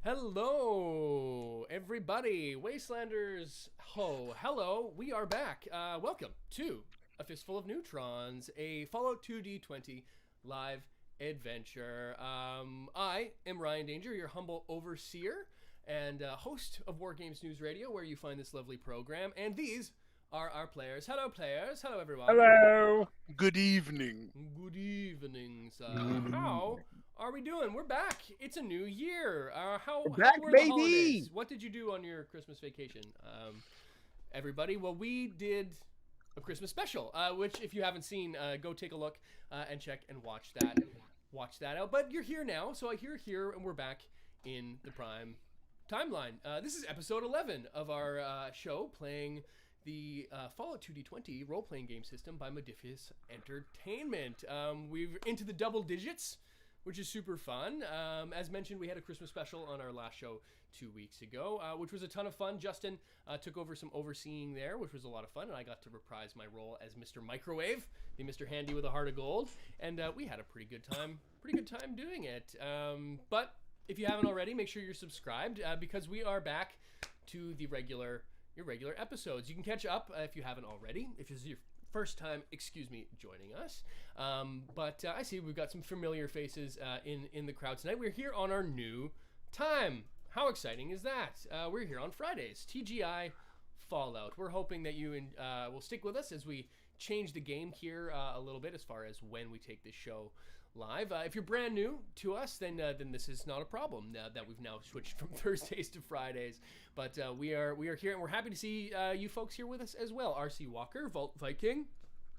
Hello, everybody. Wastelanders, hello. We are back. Welcome to A Fistful of Neutrons, a Fallout 2D20 live adventure. I am Ryan Danger, your humble overseer and host of War Games News Radio, where you find this lovely program. And these are our players. Hello, players. Hello, everyone. Hello. Good evening. Good evening, sir. How are we doing? We're back. It's a new year. How were the holidays? What did you do on your Christmas vacation, everybody? Well, we did a Christmas special, which if you haven't seen, go take a look and check and watch that out. But you're here now, so you're here, and we're back in the prime timeline. This is episode 11 of our show, playing the Fallout 2D20 role-playing game system by Modiphius Entertainment. We're into the double digits, which is super fun. As mentioned, we had a Christmas special on our last show 2 weeks ago, which was a ton of fun. Justin took over some overseeing there, which was a lot of fun, and I got to reprise my role as Mr. Microwave, the Mr. Handy with a heart of gold, and we had a pretty good time doing it. But if you haven't already, make sure you're subscribed, because we are back to the regular episodes. You can catch up if you haven't already, if this is your first time, joining us. But I see we've got some familiar faces in the crowd tonight. We're here on our new time. How exciting is that? We're here on Fridays, TGI Fallout. We're hoping that you will stick with us as we change the game here a little bit as far as when we take this show live. If you're brand new to us, then this is not a problem that we've now switched from Thursdays to Fridays. But we are here, and we're happy to see you folks here with us as well. RC Walker, Vault Viking,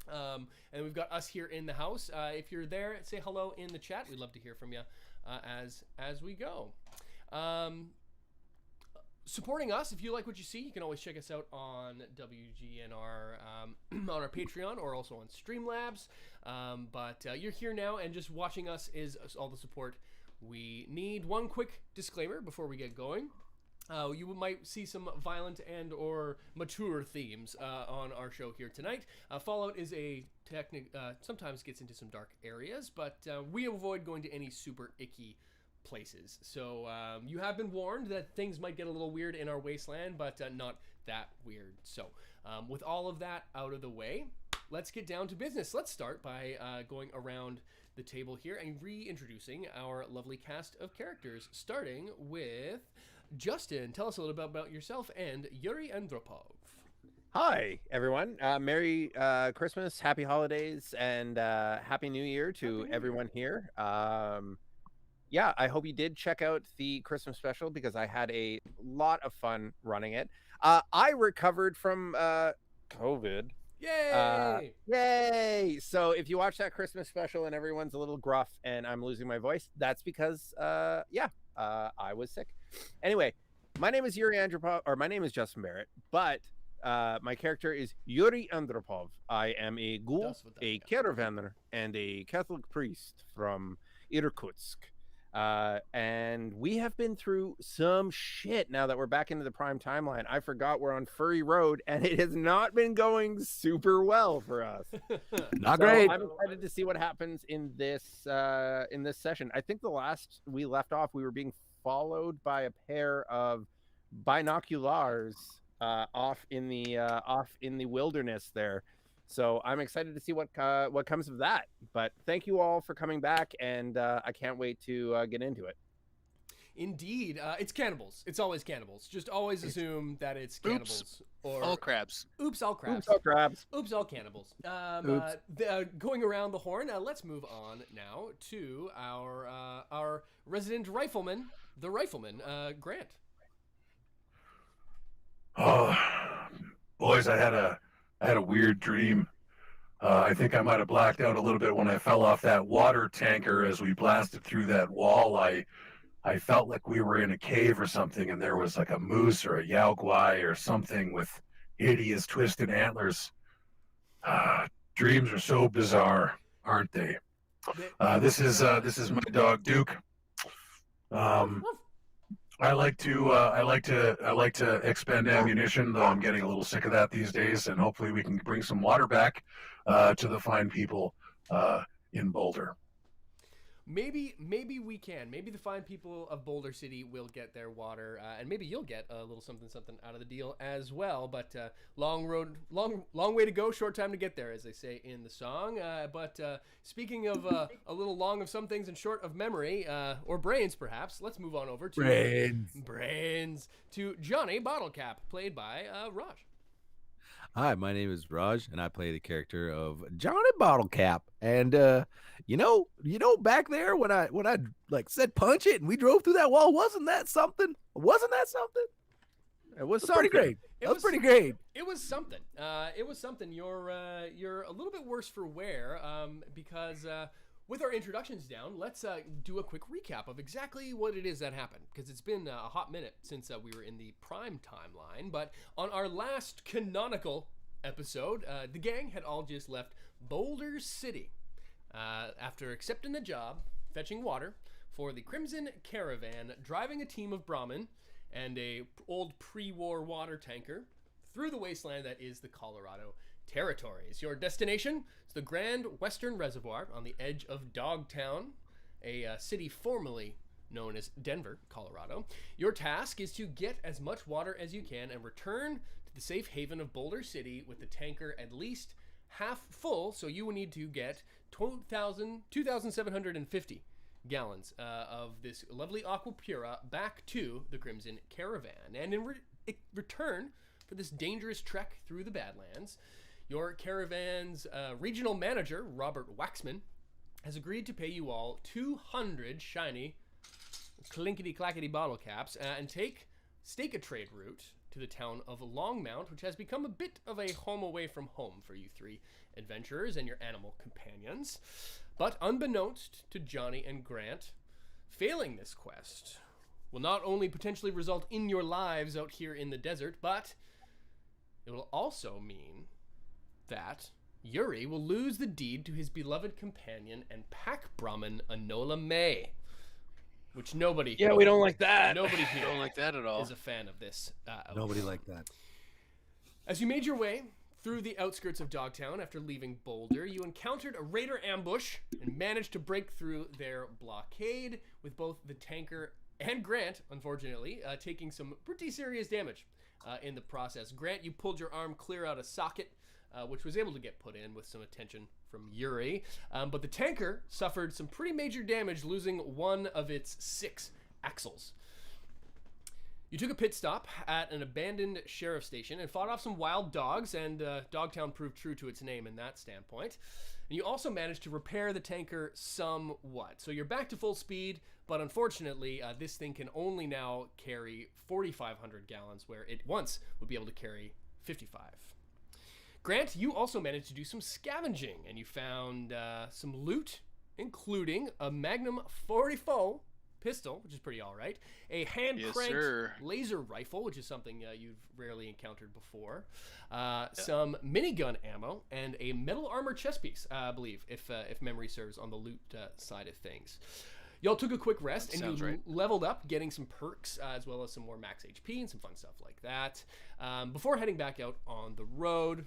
and we've got us here in the house. If you're there, say hello in the chat. We'd love to hear from you as we go. Supporting us, if you like what you see, you can always check us out on WGNR, on our Patreon, or also on Streamlabs. But you're here now, and just watching us is all the support we need. One quick disclaimer before we get going. You might see some violent and or mature themes on our show here tonight. Fallout is sometimes gets into some dark areas, but we avoid going to any super icky places. So you have been warned that things might get a little weird in our wasteland, but not that weird. So with all of that out of the way, let's get down to business. Let's start by going around the table here and reintroducing our lovely cast of characters, starting with Justin. Tell us a little bit about yourself and Yuri Andropov. Hi, everyone. Merry Christmas, Happy Holidays, and Happy New Year to everyone here. Yeah, I hope you did check out the Christmas special, because I had a lot of fun running it. I recovered from COVID. Yay! Yay! So if you watch that Christmas special and everyone's a little gruff and I'm losing my voice, that's because, I was sick. Anyway, my name is Justin Barrett, but my character is Yuri Andropov. I am a ghoul, a caravaner, and a Catholic priest from Irkutsk. And we have been through some shit now that we're back into the prime timeline. I forgot we're on Furry Road, and it has not been going super well for us. Not great. I'm excited to see what happens in this session. I think the last we left off, we were being followed by a pair of binoculars off in the wilderness there. So I'm excited to see what comes of that. But thank you all for coming back, and I can't wait to get into it. Indeed. It's cannibals. It's always cannibals. Just always assume that it's cannibals. Oops. Or all crabs. Oops, all crabs. Oops, all crabs. Oops, all cannibals. Going around the horn, let's move on now to our resident rifleman, the rifleman, Grant. Oh, boys, I had a weird dream. I think I might have blacked out a little bit when I fell off that water tanker as we blasted through that wall. I felt like we were in a cave or something, and there was like a moose or a yaoguai or something with hideous twisted antlers. Dreams are so bizarre, aren't they? This is my dog Duke. I like to expend ammunition, though I'm getting a little sick of that these days, and hopefully we can bring some water back to the fine people in Boulder. Maybe we can. Maybe the fine people of Boulder City will get their water, and maybe you'll get a little something out of the deal as well. But long way to go, short time to get there, as they say in the song. But speaking of a little long of some things and short of memory, or brains perhaps, let's move on over to brains to Johnny Bottlecap, played by Raj. Hi, my name is Raj, and I play the character of Johnny Bottlecap. And you know, back there when I like said punch it, and we drove through that wall, wasn't that something? Wasn't that something? It was pretty great. It was pretty great. It was something. You're a little bit worse for wear, because with our introductions down, let's do a quick recap of exactly what it is that happened, because it's been a hot minute since we were in the prime timeline. But on our last canonical episode, the gang had all just left Boulder City after accepting the job fetching water for the Crimson Caravan, driving a team of Brahmin and a old pre-war water tanker through the wasteland that is the Colorado Territories. Your destination is the Grand Western Reservoir on the edge of Dogtown, a city formerly known as Denver, Colorado. Your task is to get as much water as you can and return to the safe haven of Boulder City with the tanker at least half full, so you will need to get 2,750 gallons of this lovely aqua pura back to the Crimson Caravan. And in return for this dangerous trek through the Badlands, your caravan's regional manager, Robert Waxman, has agreed to pay you all 200 shiny clinkety-clackety bottle caps and stake a trade route to the town of Longmount, which has become a bit of a home away from home for you three adventurers and your animal companions. But unbeknownst to Johnny and Grant, failing this quest will not only potentially result in your lives out here in the desert, but it will also mean that Yuri will lose the deed to his beloved companion and pack Brahmin Anola May, which nobody. Yeah, we don't like that. Nobody here don't like that at all. is a fan of this. Nobody like that. As you made your way through the outskirts of Dogtown after leaving Boulder, you encountered a raider ambush and managed to break through their blockade, with both the tanker and Grant, unfortunately, taking some pretty serious damage in the process. Grant, you pulled your arm clear out of socket, which was able to get put in with some attention from Yuri. But the tanker suffered some pretty major damage, losing one of its 6 axles. You took a pit stop at an abandoned sheriff station and fought off some wild dogs, and Dogtown proved true to its name in that standpoint. And you also managed to repair the tanker somewhat. So you're back to full speed, but unfortunately, this thing can only now carry 4,500 gallons, where it once would be able to carry 55. Grant, you also managed to do some scavenging, and you found some loot, including a Magnum 44 pistol, which is pretty all right, a hand-cranked laser rifle, which is something you've rarely encountered before, some minigun ammo, and a metal armor chest piece, I believe, if memory serves, on the loot side of things. Y'all took a quick rest, and you leveled up, getting some perks, as well as some more max HP and some fun stuff like that, before heading back out on the road,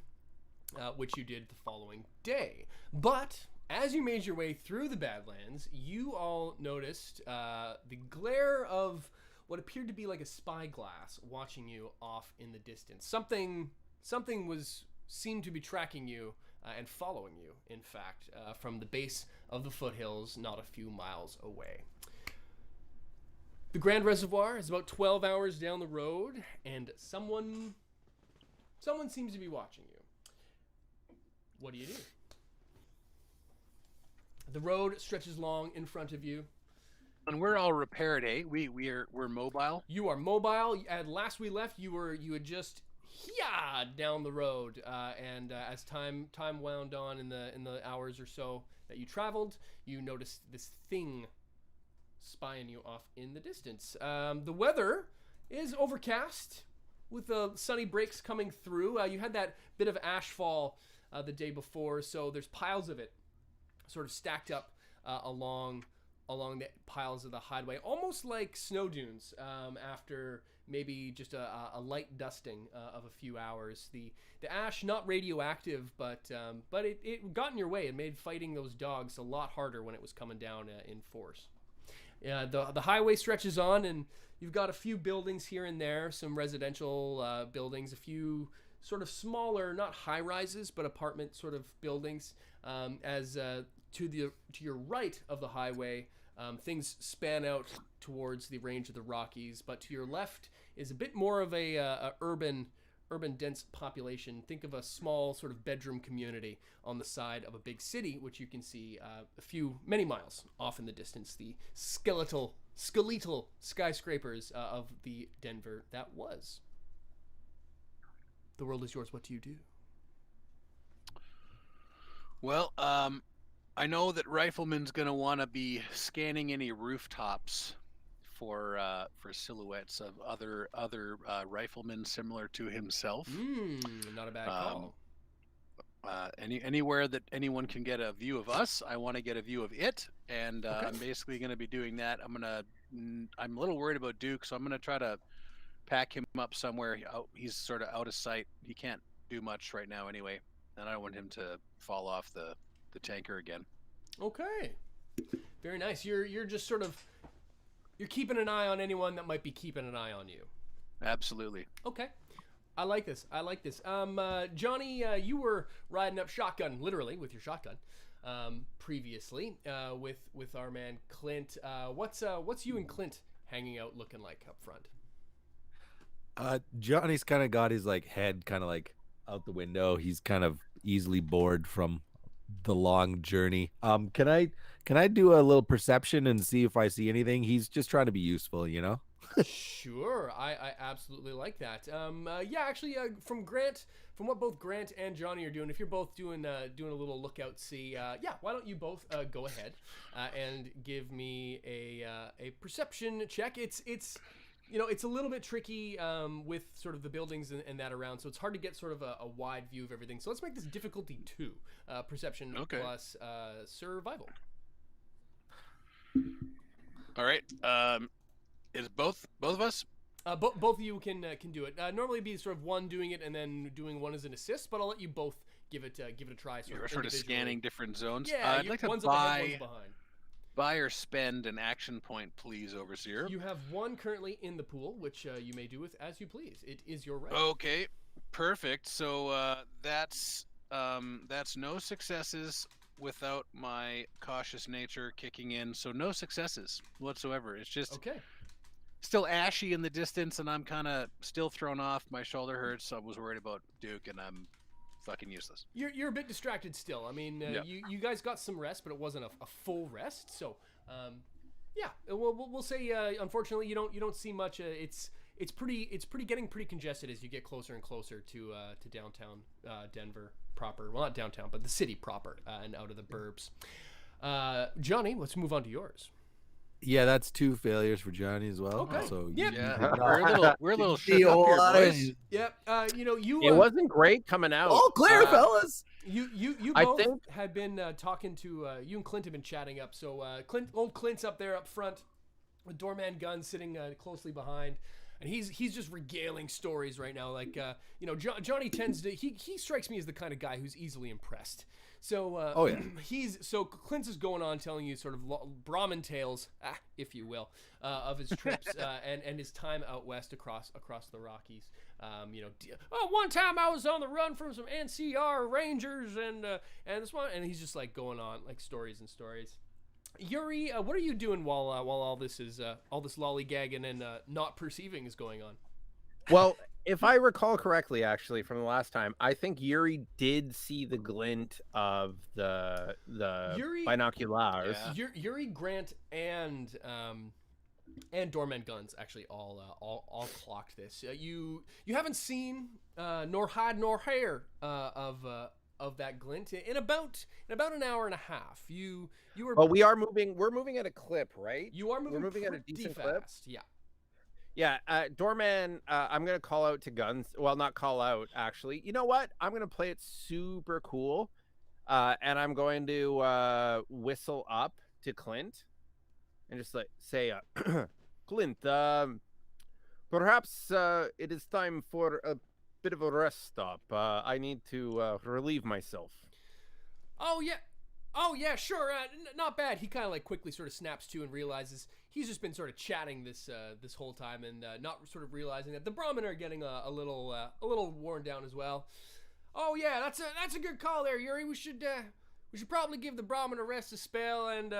which you did the following day. But as you made your way through the Badlands, you all noticed the glare of what appeared to be like a spyglass watching you off in the distance. Something seemed to be tracking you and following you, in fact, from the base of the foothills not a few miles away. The Grand Reservoir is about 12 hours down the road, and someone seems to be watching you. What do you do? The road stretches long in front of you. And we're all repaired, eh? We're mobile. You are mobile. At last we left, you had just down the road, and as time wound on in the hours or so that you traveled, you noticed this thing spying you off in the distance. The weather is overcast with the sunny breaks coming through. You had that bit of ash fall the day before, so there's piles of it sort of stacked up along the piles of the highway, almost like snow dunes after maybe just a light dusting of a few hours. The ash, not radioactive, but it got in your way. It made fighting those dogs a lot harder when it was coming down in force. The highway stretches on, and you've got a few buildings here and there, some residential buildings, a few sort of smaller, not high rises, but apartment sort of buildings. To your right of the highway, things span out towards the range of the Rockies, but to your left is a bit more of a urban dense population. Think of a small sort of bedroom community on the side of a big city, which you can see many miles off in the distance. The skeletal skyscrapers of the Denver that was. The world is yours. What do you do? Well, I know that Rifleman's gonna want to be scanning any rooftops for silhouettes of other riflemen similar to himself. Not a bad call. Anywhere that anyone can get a view of us, I want to get a view of it, and Okay. I'm basically going to be doing that. I'm a little worried about Duke, so I'm going to try to pack him up somewhere. He's sort of out of sight. He can't do much right now anyway, and I don't want him to fall off the tanker again. Okay, very nice. You're just sort of you're keeping an eye on anyone that might be keeping an eye on you. Absolutely. Okay. I like this. Johnny, you were riding up shotgun, literally with your shotgun, previously, with our man Clint. What's you and Clint hanging out looking like up front? Johnny's kind of got his like head kind of like out the window. He's kind of easily bored from the long journey. Can I do a little perception and see if I see anything? He's just trying to be useful, you know? Sure, I absolutely like that. From what both Grant and Johnny are doing, if you're both doing a little lookout, see, why don't you both go ahead and give me a perception check? It's a little bit tricky with sort of the buildings and that around, so it's hard to get sort of a wide view of everything. So let's make this difficulty 2, perception plus survival. All right. Is both of us? Both of you can do it. Normally it'd be sort of one doing it and then doing one as an assist, but I'll let you both give it a try. You're sort of scanning different zones. Yeah, I'd like to one's up ahead, one's behind. Buy or spend an action point, please, Overseer. You have one currently in the pool, which you may do with as you please. It is your right. Okay, perfect. So that's no successes without my cautious nature kicking in. So no successes whatsoever. It's just still ashy in the distance, and I'm kind of still thrown off. My shoulder hurts. I was worried about Duke, and I'm fucking useless. You're a bit distracted still. I mean, you guys got some rest, but it wasn't a full rest. So, we'll say unfortunately you don't see much. It's getting pretty congested as you get closer and closer to downtown Denver proper. Well, not downtown, but the city proper and out of the burbs. Johnny, let's move on to yours. Yeah, that's 2 failures for Johnny as well. Okay. So yeah, we're a little shook up here, boys. Yep. It wasn't great coming out. All clear, fellas. You both had been talking to you and Clint have been chatting up. So old Clint's up there up front, with doorman gun sitting closely behind. And he's just regaling stories right now. Like, Johnny tends to, he strikes me as the kind of guy who's easily impressed. So, Clint is going on telling you sort of Brahmin tales, if you will, of his trips and his time out west across the Rockies. One time I was on the run from some NCR Rangers and this one, and he's just like going on like stories and stories. Yuri, what are you doing while all this is all this lollygagging and not perceiving is going on? Well, if I recall correctly, actually from the last time, I think Yuri did see the glint of the binoculars. Yeah. Yuri, Grant, and Doorman Guns actually all clocked this. You haven't seen nor hide nor hair of that glint in about an hour and a half. You were. Oh, we're moving at a clip, right? You are moving. We're moving at a decent fast. clip. Yeah. Yeah, Doorman, I'm gonna call out to Guns. Well, not call out actually. You know what? I'm gonna play it super cool, and I'm going to whistle up to Clint, and just like say, Clint, Perhaps it is time for a bit of a rest stop. I need to relieve myself. Oh yeah, sure. Not bad. He kind of like quickly sort of snaps to and realizes he's just been sort of chatting this whole time and not sort of realizing that the Brahmin are getting a little worn down as well. Oh yeah, that's a good call there, Yuri. We should probably give the Brahmin a rest, a spell, and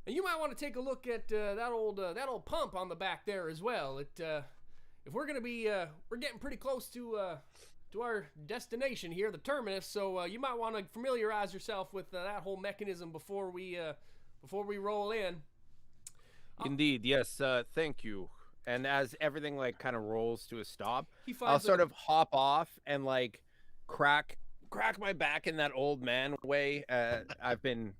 you might want to take a look at that old pump on the back there as well. If we're gonna be we're getting pretty close to our destination here, the terminus. So you might want to familiarize yourself with that whole mechanism before we roll in. Indeed, yes. Thank you. And as everything like kind of rolls to a stop, I'll finds sort of hop off and like crack my back in that old man way. I've been,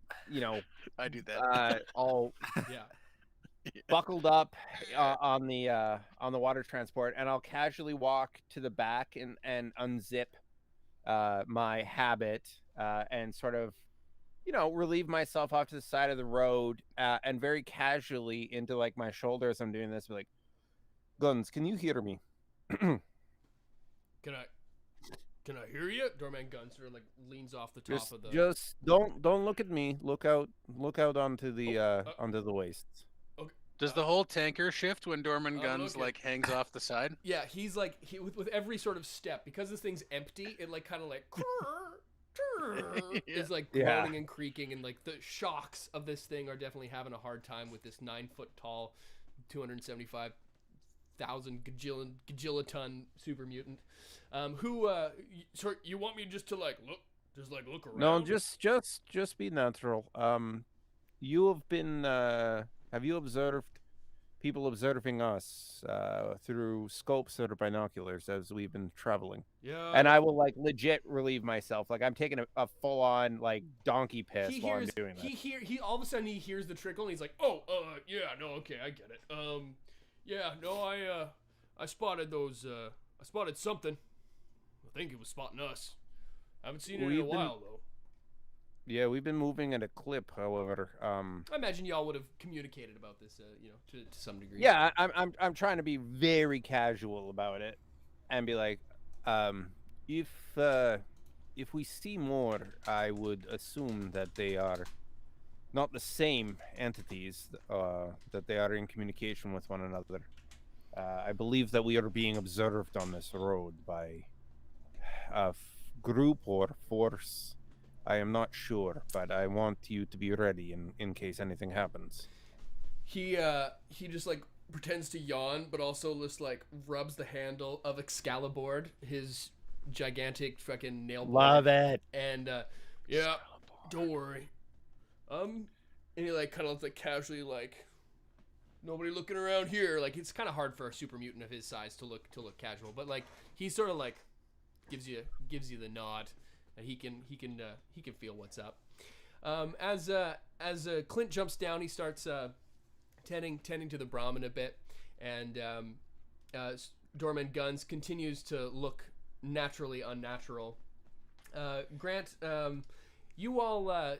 I do that. all buckled up on the water transport, and I'll casually walk to the back and unzip my habit and sort of relieve myself off to the side of the road and very casually into like my shoulder as I'm doing this, be like, Guns, can you hear me? Can I hear you? Doorman Guns sort of like leans off the top of the. Just don't look at me. Look out onto the onto the wastes. Okay. Does the whole tanker shift when Dorman Guns like hangs off the side? Yeah, he's like with every sort of step, because this thing's empty, it like kind of like is like groaning and creaking, and like the shocks of this thing are definitely having a hard time with this 9-foot tall, 275,000 gajillaton super mutant. Sorry, you want me just to like look around? No, just be natural. You have been have you observed people observing us through scopes or binoculars as we've been traveling? Yeah. And I will like legit relieve myself. Like I'm taking a full on like donkey piss while I'm doing that. He all of a sudden he hears the trickle and he's like, "Oh, yeah, no, okay, I get it. Yeah, no, I spotted those I spotted something. I think it was spotting us. I haven't seen it in a while though." Yeah, we've been moving at a clip, however. I imagine y'all would have communicated about this, to some degree. Yeah, I'm trying to be very casual about it, and be like, if we see more, I would assume that they are not the same entities, that they are in communication with one another. I believe that we are being observed on this road by a group or force. I am not sure, but I want you to be ready in case anything happens. He just like pretends to yawn, but also just like rubs the handle of Excalibur, his gigantic fucking nail board. Love it. And yeah, don't worry. And he like kind of like casually like, nobody looking around here. Like it's kind of hard for a super mutant of his size to look casual, but like he sort of like gives you the nod. He can feel what's up. As Clint jumps down, he starts tending to the Brahmin a bit, and Dorman Guns continues to look naturally unnatural. Grant, you all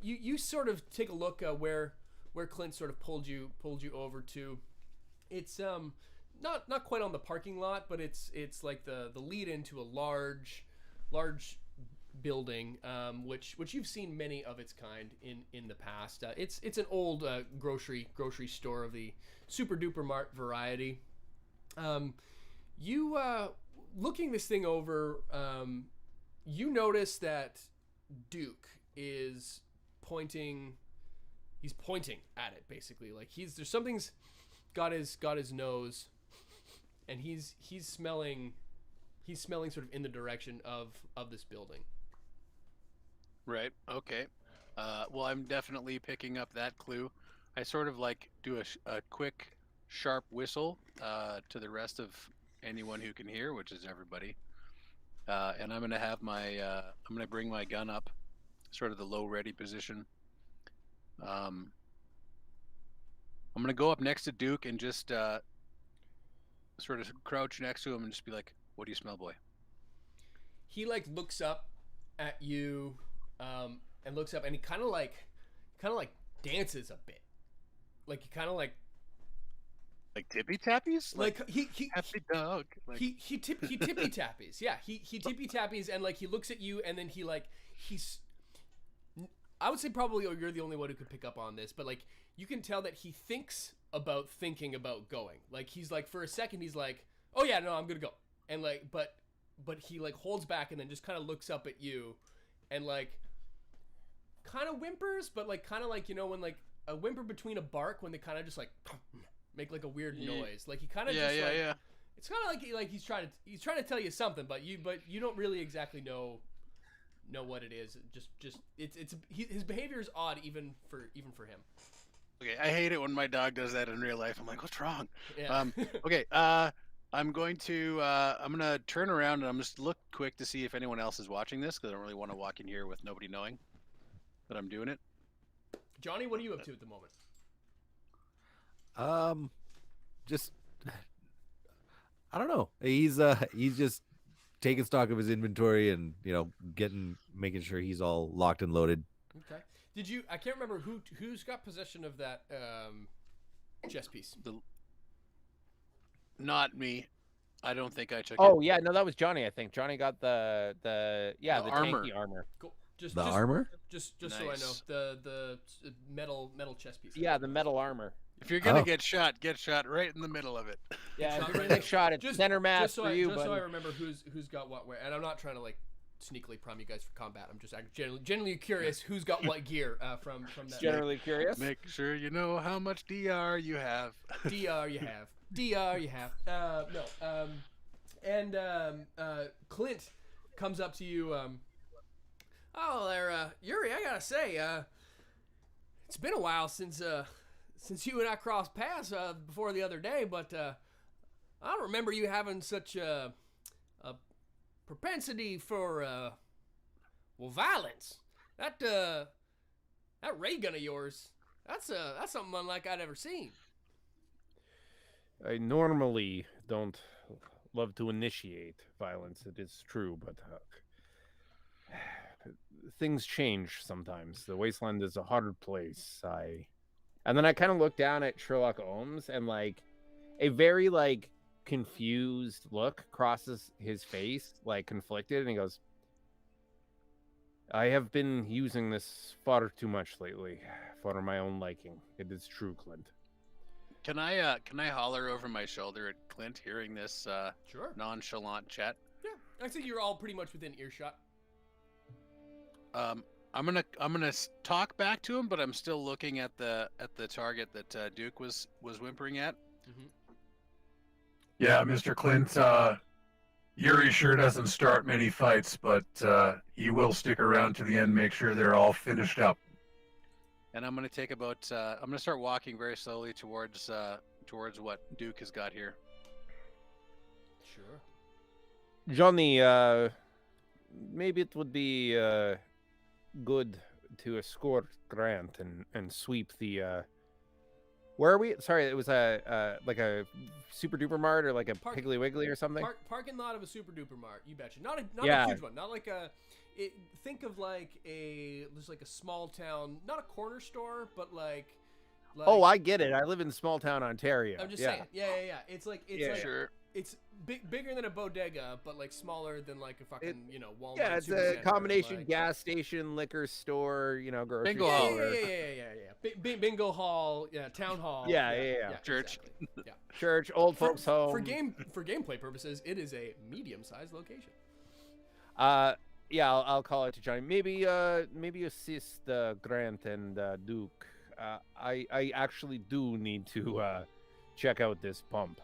you sort of take a look where Clint sort of pulled you over to. It's not quite on the parking lot, but it's like the lead into a large building, which you've seen many of its kind in the past. It's an old grocery store of the super duper mart variety. You looking this thing over, you notice that Duke is pointing. He's pointing at it basically, like there's something's got his nose, and he's smelling. He's smelling sort of in the direction of this building. Right. Okay. Well, I'm definitely picking up that clue. I sort of like do a quick, sharp whistle to the rest of anyone who can hear, which is everybody. And I'm gonna have I'm gonna bring my gun up, sort of the low ready position. I'm gonna go up next to Duke and just sort of crouch next to him and just be like, "What do you smell, boy?" He like looks up at you, and looks up, and he kind of like dances a bit, like he kind of like Like tippy tappies? Like he happy dog. Like he tippy tappies. Yeah, he tippy tappies, and like he looks at you, and then he's. I would say probably you're the only one who could pick up on this, but like you can tell that he thinks about thinking about going. Like he's like for a second he's like, oh yeah, no, I'm gonna go, and like but he like holds back and then just kind of looks up at you, and like kind of whimpers, but like kind of like when like a whimper between a bark when they kind of just like. Make like a weird noise, like he kind of just like it's kind of like he's trying to tell you something, but you don't really exactly know what it is. His behavior is odd even for him. Okay, I hate it when my dog does that in real life. I'm like, what's wrong? Yeah. Okay, I'm gonna turn around and I'm just look quick to see if anyone else is watching this because I don't really want to walk in here with nobody knowing that I'm doing it. Johnny, what are you up to at the moment? Just I don't know. He's just taking stock of his inventory and making sure he's all locked and loaded. Okay. Did you? I can't remember who's got possession of that chess piece. Not me. I don't think I took it. Oh yeah, no, that was Johnny. I think Johnny got the armor. tanky armor. Cool. Armor? Just nice. So I know the metal chess piece. Yeah, the metal armor. If you're gonna get shot right in the middle of it. Yeah, if you're gonna get shot, it's center mass for you. Just so I remember who's got what where, and I'm not trying to like sneakily prime you guys for combat. I'm just generally curious who's got what gear from that. Generally curious. Make sure you know how much DR you have. DR you have. Clint comes up to you. Oh, there, Yuri. I gotta say, it's been a while since you and I crossed paths before the other day, but I don't remember you having such a propensity for violence. That ray gun of yours, that's something unlike I'd ever seen. I normally don't love to initiate violence. It is true, but things change sometimes. The wasteland is a hard place. And then I kind of look down at Sherlock Holmes, and like a very like confused look crosses his face, like conflicted, and he goes, I have been using this far too much lately for my own liking. It is true, Clint. Can I holler over my shoulder at Clint hearing this Sure. nonchalant chat? Yeah, I think you're all pretty much within earshot. I'm gonna talk back to him, but I'm still looking at the target that Duke was whimpering at. Mm-hmm. Yeah, Mr. Clint, Yuri sure doesn't start many fights, but he will stick around to the end, make sure they're all finished up. And I'm gonna take I'm gonna start walking very slowly towards what Duke has got here. Sure. Johnny, maybe it would be good to escort Grant and sweep the where are we? Sorry, it was like a Super Duper Mart or like a Piggly Wiggly or something. Parking lot of a Super Duper Mart. You betcha. Not a huge one. Not like think of like there's like a small town, not a corner store, but like oh, I get it. I live in small town Ontario. I'm just saying. Yeah. It's like sure. It's bigger than a bodega, but like smaller than like a fucking Walmart. Yeah, it's a combination like, gas station, liquor store, grocery bingo store. Yeah. Bingo hall, town hall. Yeah. Church. Exactly. Yeah. Church, old folks home. For gameplay purposes, it is a medium-sized location. Yeah, I'll call it to Johnny. Maybe assist Grant and Duke. I actually do need to check out this pump.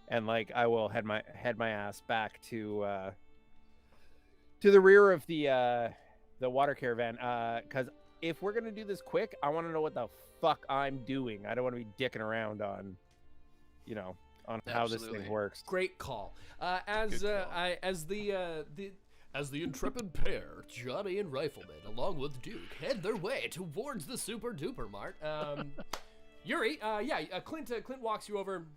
And like I will head my ass back to the rear of the water caravan, because if we're gonna do this quick, I want to know what the fuck I'm doing. I don't want to be dicking around on how this thing works. Great call. As the intrepid pair, Johnny and Rifleman, along with Duke, head their way towards the Super Duper Mart. Yuri, Clint walks you over.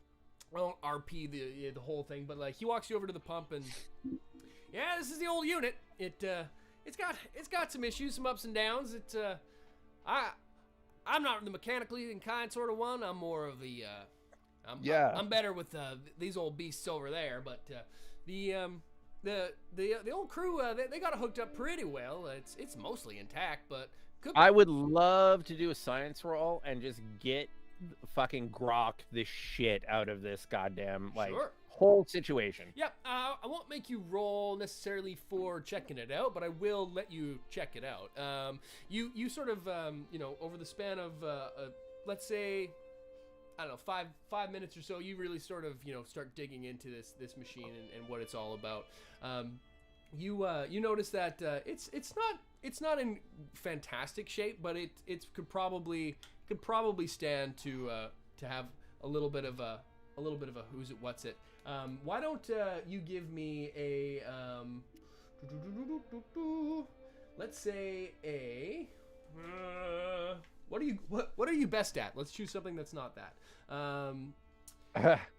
I won't RP the whole thing, but like he walks you over to the pump, and yeah, this is the old unit. It's got some issues, some ups and downs. I'm not the mechanically inclined sort of one. I'm more of the I'm better with these old beasts over there, but the old crew they got it hooked up pretty well. It's mostly intact, but I would love to do a science roll and just get fucking grok the shit out of this goddamn whole situation. Yep. I won't make you roll necessarily for checking it out, but I will let you check it out. You sort of over the span of let's say, I don't know, 5 minutes or so, you really sort of start digging into this machine and what it's all about. You notice that it's not in fantastic shape, but it could probably stand to have a little bit of a who's it what's it. Why don't you give me a let's say a what are you best at? Let's choose something that's not that.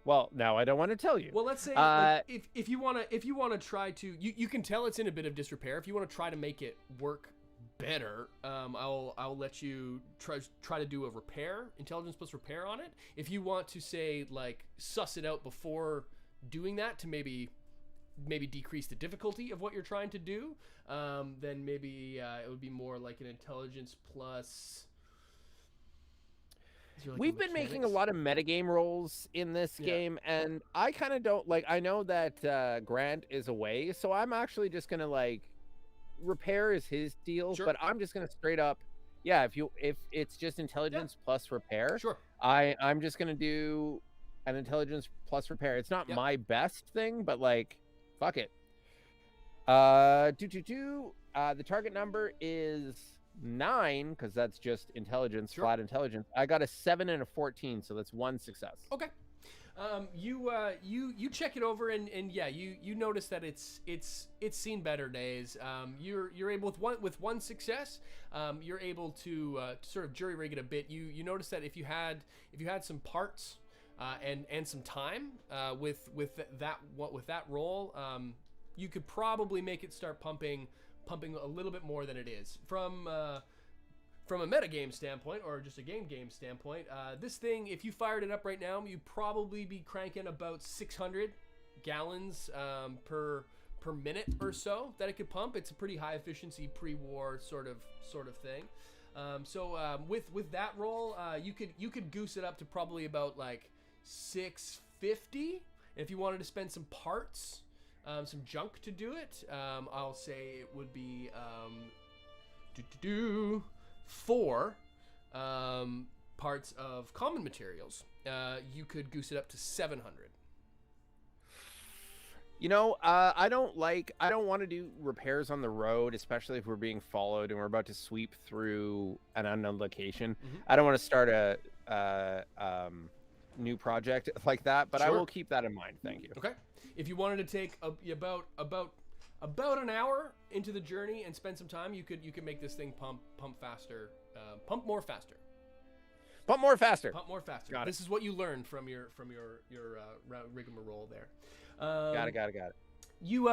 Well, now I don't want to tell you. Well, let's say if you want to try to you can tell it's in a bit of disrepair. If you want to try to make it work better, I'll let you try to do a repair, intelligence plus repair on it. If you want to say like suss it out before doing that to maybe decrease the difficulty of what you're trying to do, then maybe it would be more like an intelligence plus. We've been making a lot of metagame rolls in this game, and I kind of don't like. I know that Grant is away, so I'm actually just gonna like repair is his deal, but I'm just gonna straight up, if it's just intelligence plus repair, I'm just gonna do an intelligence plus repair. It's not my best thing, but like, fuck it. The target number is 9 because that's just intelligence, flat intelligence. I got a 7 and a 14, so that's 1 success. Okay. You check it over and you notice that it's seen better days. You're able with one success, you're able to sort of jury rig it a bit. You notice that if you had some parts and some time with that roll, you could probably make it start pumping a little bit more than it is from a metagame standpoint or just a game standpoint. This thing, if you fired it up right now, you'd probably be cranking about 600 gallons per minute or so that it could pump. It's a pretty high efficiency pre-war sort of thing. With that roll, you could goose it up to probably about like 650. And if you wanted to spend some parts, some junk to do it, I'll say it would be 4 parts of common materials. You could goose it up to 700. I don't want to do repairs on the road, especially if we're being followed and we're about to sweep through an unknown location. I don't want to start a new project like that, but I will keep that in mind. Thank you. Okay. If you wanted to take about an hour into the journey and spend some time, you could make this thing pump faster, pump more faster. Pump more faster. Got it. This is what you learned from your rigmarole there. Got it. You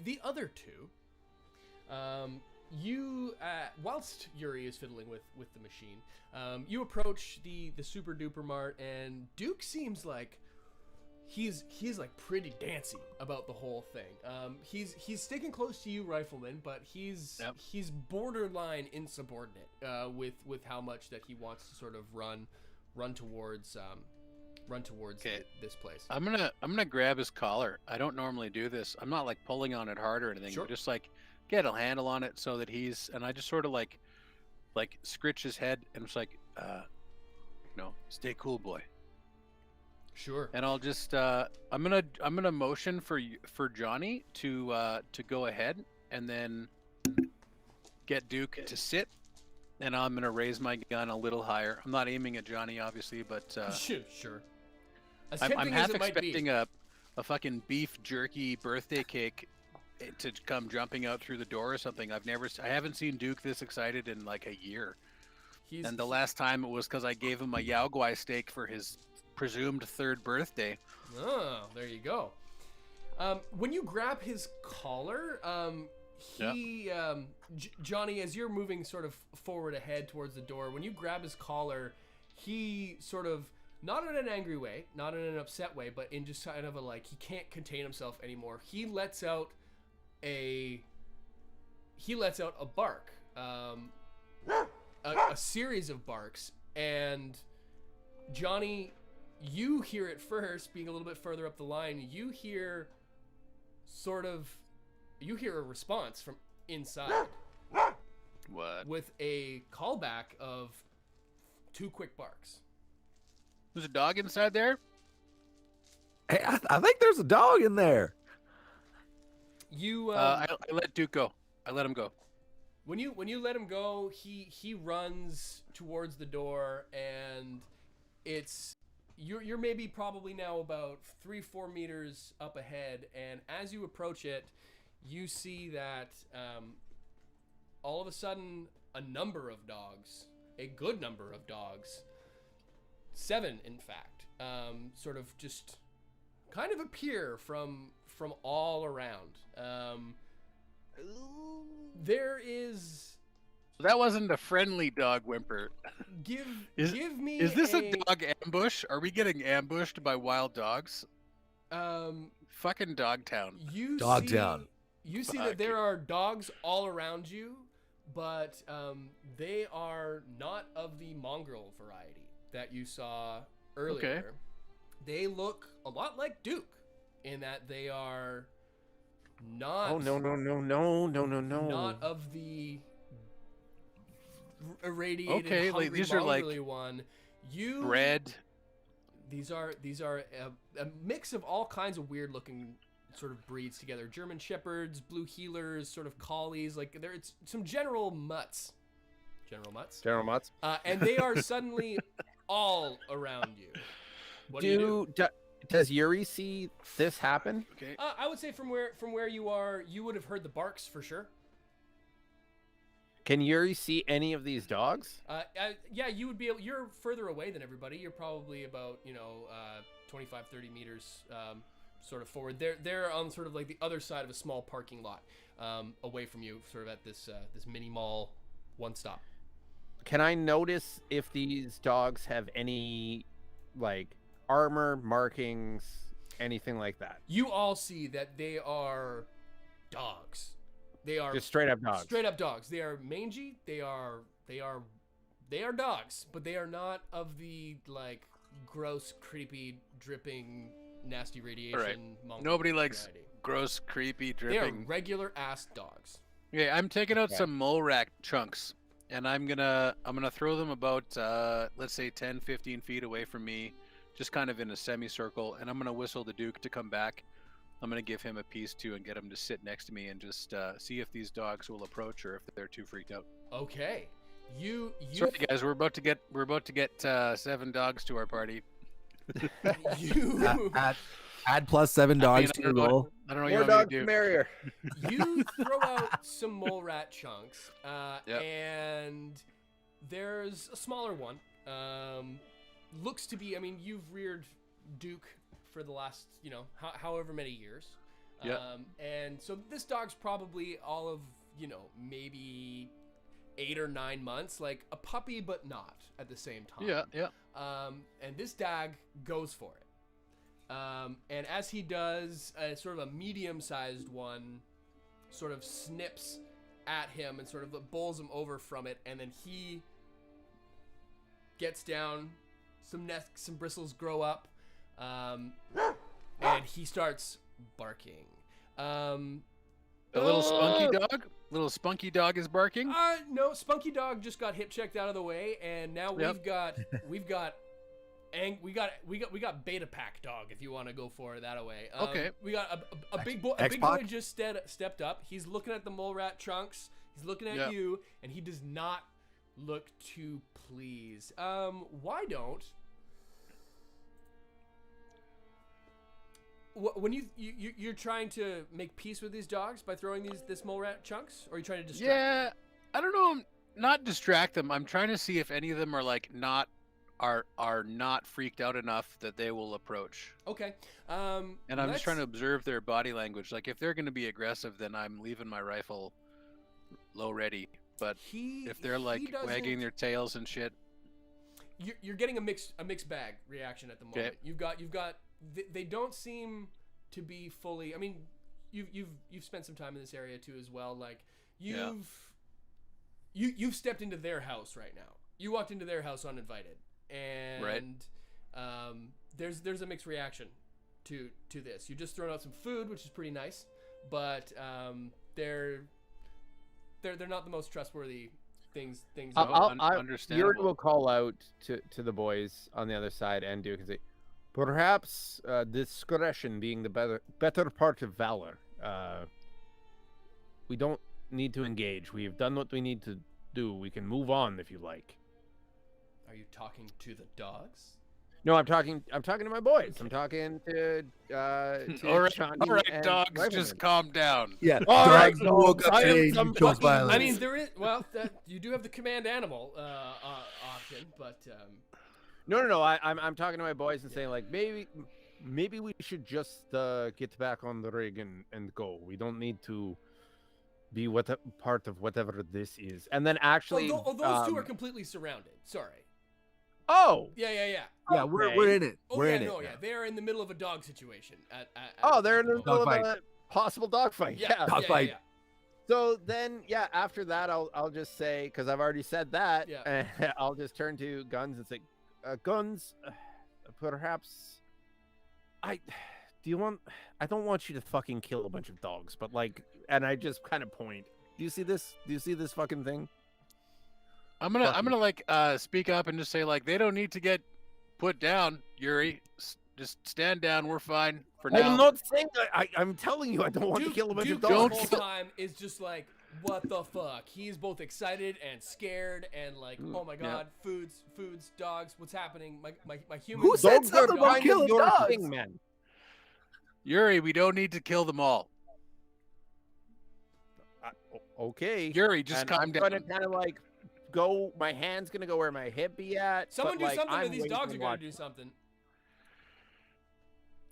the other two, whilst Yuri is fiddling with the machine, you approach the super duper mart, and Duke seems like he's like pretty dancy about the whole thing. He's sticking close to you, Rifleman, but he's borderline insubordinate with how much that he wants to sort of run towards this place. I'm gonna grab his collar. I don't normally do this. I'm not like pulling on it hard or anything. But just like get a handle on it so that and I just sort of like scritch his head and it's like, stay cool, boy. Sure. And I'll just I'm gonna motion for Johnny to go ahead and then get Duke to sit, and I'm gonna raise my gun a little higher. I'm not aiming at Johnny, obviously, but sure. I'm half expecting a fucking beef jerky birthday cake to come jumping out through the door or something. I haven't seen Duke this excited in like a year. And the last time it was because I gave him a Yao Guai steak for his presumed 3rd birthday. Oh, there you go. When you grab his collar, Johnny, as you're moving sort of forward ahead towards the door, when you grab his collar, he sort of not in an angry way, not in an upset way, but in just kind of a like he can't contain himself anymore. He lets out a bark, a series of barks, and Johnny, you hear it first, being a little bit further up the line. You hear a response from inside. What? With a callback of 2 quick barks. There's a dog inside there? Hey, I think there's a dog in there. You I let Duke go. I let him go. When you let him go, he runs towards the door, and you're maybe probably now about 3-4 meters up ahead, and as you approach it, you see that all of a sudden a good number of dogs, 7 in fact, sort of just kind of appear from all around. There is. That wasn't a friendly dog whimper. Give me. Is this a dog ambush? Are we getting ambushed by wild dogs? Fucking Dogtown. Dogtown. You see that there are dogs all around you, but they are not of the mongrel variety that you saw earlier. Okay. They look a lot like Duke in that they are not. Oh no! Not of the irradiated. Okay, hungry, like these are like one. Bread. These are a mix of all kinds of weird looking sort of breeds together. German shepherds, blue heelers, sort of collies. Like it's some general mutts. And they are suddenly all around you. What do you do? Does Yuri see this happen? Okay. I would say from where you are, you would have heard the barks for sure. Can Yuri see any of these dogs? Yeah, you would be able. You're further away than everybody. You're probably about 25, 30 meters sort of forward. They're on sort of like the other side of a small parking lot, away from you, sort of at this mini mall, one stop. Can I notice if these dogs have any like armor markings, anything like that? You all see that they are dogs. They are just straight up dogs. Straight up dogs. They are mangy. They are dogs, but they are not of the like gross, creepy, dripping, nasty radiation. Right. Nobody likes variety. Gross, creepy, They dripping. are regular ass dogs. Okay, I'm taking out some mole rat chunks, and I'm gonna throw them about let's say 10, 15 feet away from me, just kind of in a semicircle, and I'm gonna whistle the Duke to come back. I'm gonna give him a piece too and get him to sit next to me and just see if these dogs will approach or if they're too freaked out. Okay, you. Sorry guys, we're about to get 7 dogs to our party. You add plus 7 dogs to your roll. I don't know what More you want me dogs, to do. the merrier. You throw out some mole rat chunks, Yep. and there's a smaller one. Looks to be. I mean, you've reared Duke for the last, however many years. Yeah. And so this dog's probably all of, maybe 8 or 9 months, like a puppy, but not at the same time. Yeah. And this dog goes for it. And as he does, sort of a medium-sized one sort of snips at him and sort of bowls him over from it, and then he gets down, some bristles grow up, and he starts barking. A little spunky dog is barking. No, Spunky Dog just got hip checked out of the way, and now we've got Beta Pack Dog, if you want to go for it that way. Okay. We got a big boy. A big boy just stepped up. He's looking at the mole rat chunks. He's looking at you, and he does not look too pleased. Why don't? When you're trying to make peace with these dogs by throwing this mole rat chunks, or are you trying to distract them? I don't know. Not distract them. I'm trying to see if any of them are like not freaked out enough that they will approach. Okay. And I'm just trying to observe their body language. Like if they're going to be aggressive, then I'm leaving my rifle low ready. But if they're like wagging their tails and shit, you're getting a mixed bag reaction at the moment. Okay. They don't seem to be fully. I mean, you've spent some time in this area too as well. Like you've stepped into their house right now. You walked into their house uninvited, and there's a mixed reaction to this. You've just thrown out some food, which is pretty nice, but they're not the most trustworthy things. Yuri will call out to the boys on the other side, and Duke, and say, perhaps discretion being the better part of valor. We don't need to engage. We've done what we need to do. We can move on if you like. Are you talking to the dogs? No, I'm talking to my boys. I'm talking to all right, dogs, just calm down. Yeah, all right, dogs woke up today and you chose violence. I mean, there is you do have the command animal option, but no. I'm talking to my boys and saying like maybe we should just get back on the rig and go. We don't need to be part of whatever this is. And then actually, those two are completely surrounded. Sorry. Oh. Yeah. Yeah, we're in it. We're in it. Yeah, they're in the middle of a dog situation. They're in the middle of a possible dog fight. Yeah. Dog fight. Yeah. So then, after that, I'll just say, because I've already said that, I'll just turn to Guns and say, Guns, perhaps, I don't want you to fucking kill a bunch of dogs, but like, and I just kind of point. Do you see this? Do you see this fucking thing? I'm gonna like speak up and just say like they don't need to get put down, Yuri. Just stand down. We're fine for now. I'm not saying I'm telling you I don't want to kill a bunch of dogs. The whole time is just like, what the fuck? He's both excited and scared and like, oh my god, foods, dogs. What's happening? My humans. Who said something about killing dogs? Thing, man. Yuri, we don't need to kill them all. Okay. Yuri, just calm down. I'm gonna kind of like go. My hand's gonna go where my hip be at. Someone do something, or these dogs are gonna do something.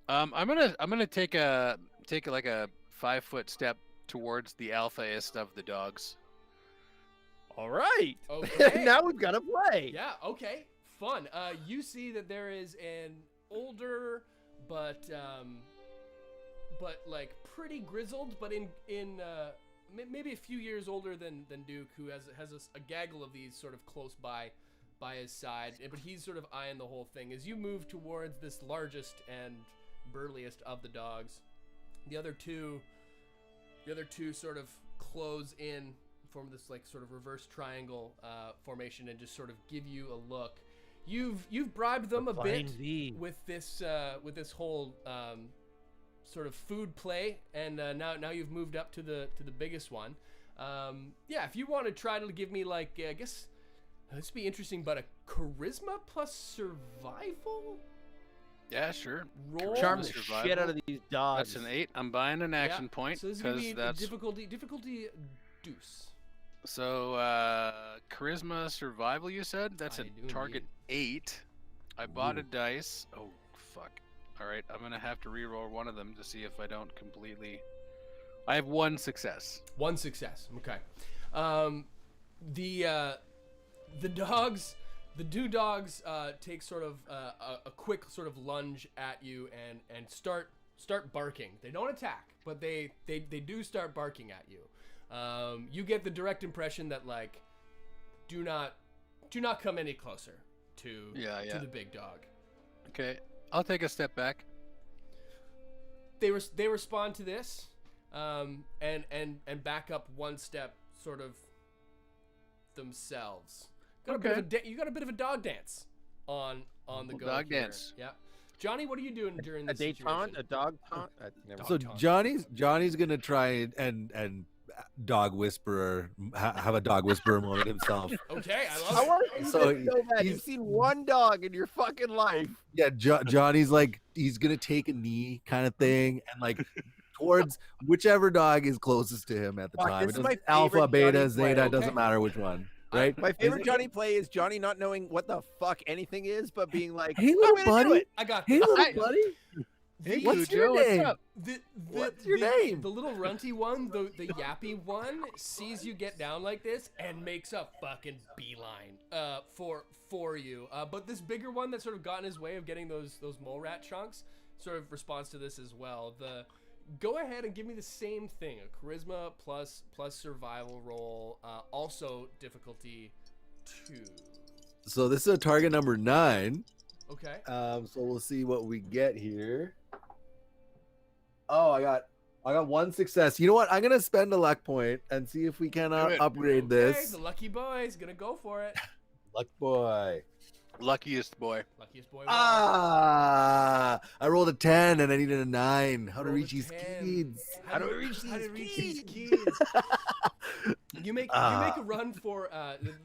I'm gonna take like a 5-foot step towards the alphaist of the dogs. All right. Okay. Now we've got to play. Yeah. Okay. Fun. You see that there is an older, but like pretty grizzled, but in maybe a few years older than Duke, who has a gaggle of these sort of close by his side, but he's sort of eyeing the whole thing. As you move towards this largest and burliest of the dogs, the other two sort of close in, form this like sort of reverse triangle formation, and just sort of give you a look. You've bribed them a bit with this whole sort of food play, and now you've moved up to the biggest one. If you want to try to give me like, I guess this would be interesting, but a charisma plus survival. Yeah, sure. Roll. Charm the shit out of these dogs. That's an 8. I'm buying an action point. So this is gonna be difficulty deuce. So charisma survival, you said? That's a target 8. I bought a dice. Oh fuck. All right, I'm gonna have to re-roll one of them to see if I don't completely. I have 1 success. 1 success. Okay. The two dogs take sort of a quick sort of lunge at you and start barking. They don't attack, but they do start barking at you. You get the direct impression that like, do not come any closer to the big dog. Okay, I'll take a step back. They respond to this, and back up 1 step, sort of themselves. You got a bit of a dog dance on the go. Dog dance. Yeah. Johnny, what are you doing during this situation? A dog taunt? So Johnny's gonna try and dog whisperer, have a dog whisperer moment himself. Okay, I love it. So bad. You've seen 1 dog in your fucking life. Yeah, Johnny's like, he's gonna take a knee kind of thing, and like towards whichever dog is closest to him at the time. It my alpha, beta, Johnny zeta, play. doesn't matter which one. Right? My favorite Johnny play is Johnny not knowing what the fuck anything is, but being like, "Hey, little buddy, I got hey, little buddy." Hey, what's your name? What's your name? The little runty one, the yappy one, sees you get down like this and makes a fucking beeline for you. But this bigger one that sort of got in his way of getting those mole rat chunks sort of responds to this as well. Go ahead and give me the same thing, a charisma plus survival roll, also difficulty 2. So this is a target number 9. Okay. So we'll see what we get here. Oh, I got 1 success. You know what? I'm gonna spend a luck point and see if we can upgrade this. The lucky boy's gonna go for it. Luck boy. Luckiest boy. Luckiest boy. I rolled a 10 and I needed a 9. How to reach these kids? How to reach these kids? You make a run for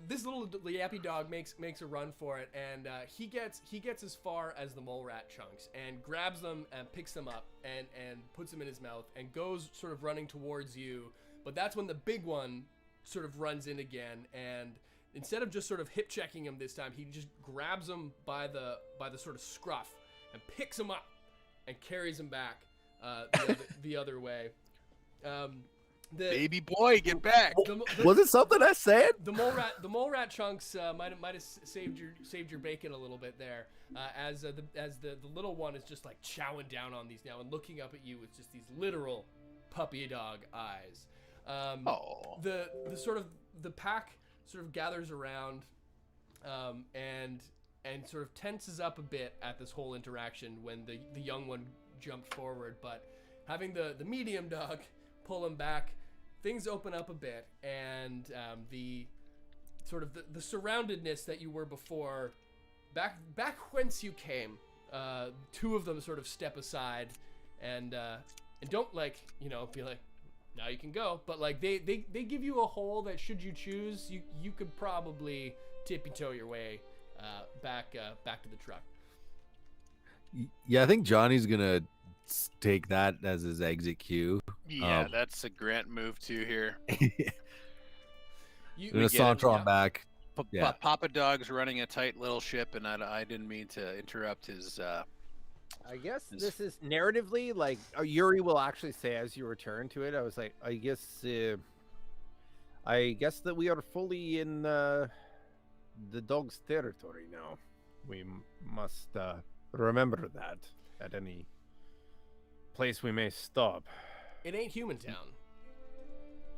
this little yappy dog makes a run for it, and he gets as far as the mole rat chunks and grabs them and picks them up and puts them in his mouth and goes sort of running towards you. But that's when the big one sort of runs in again, and instead of just sort of hip checking him this time, he just grabs him by the sort of scruff and picks him up and carries him back the other way. Baby boy, get back! Was it something I said? The mole rat chunks might have saved your bacon a little bit there, as the little one is just like chowing down on these now and looking up at you with just these literal puppy dog eyes. The pack sort of gathers around, and sort of tenses up a bit at this whole interaction when the young one jumped forward, but having the medium dog pull him back, things open up a bit, and the sort of the surroundedness that you were before, back whence you came, 2 of them sort of step aside and don't be like, now you can go, but like they give you a hole that should you choose, you could probably tippy-toe your way back to the truck. Yeah, I think Johnny's gonna take that as his exit cue. Yeah, that's a Grant move too here. Gonna saunter on back. Papa Dog's running a tight little ship, and I didn't mean to interrupt his. I guess this is narratively like Yuri will actually say as you return to it. I was like, I guess that we are fully in the dog's territory now. We must remember that at any place we may stop. It ain't Human Town.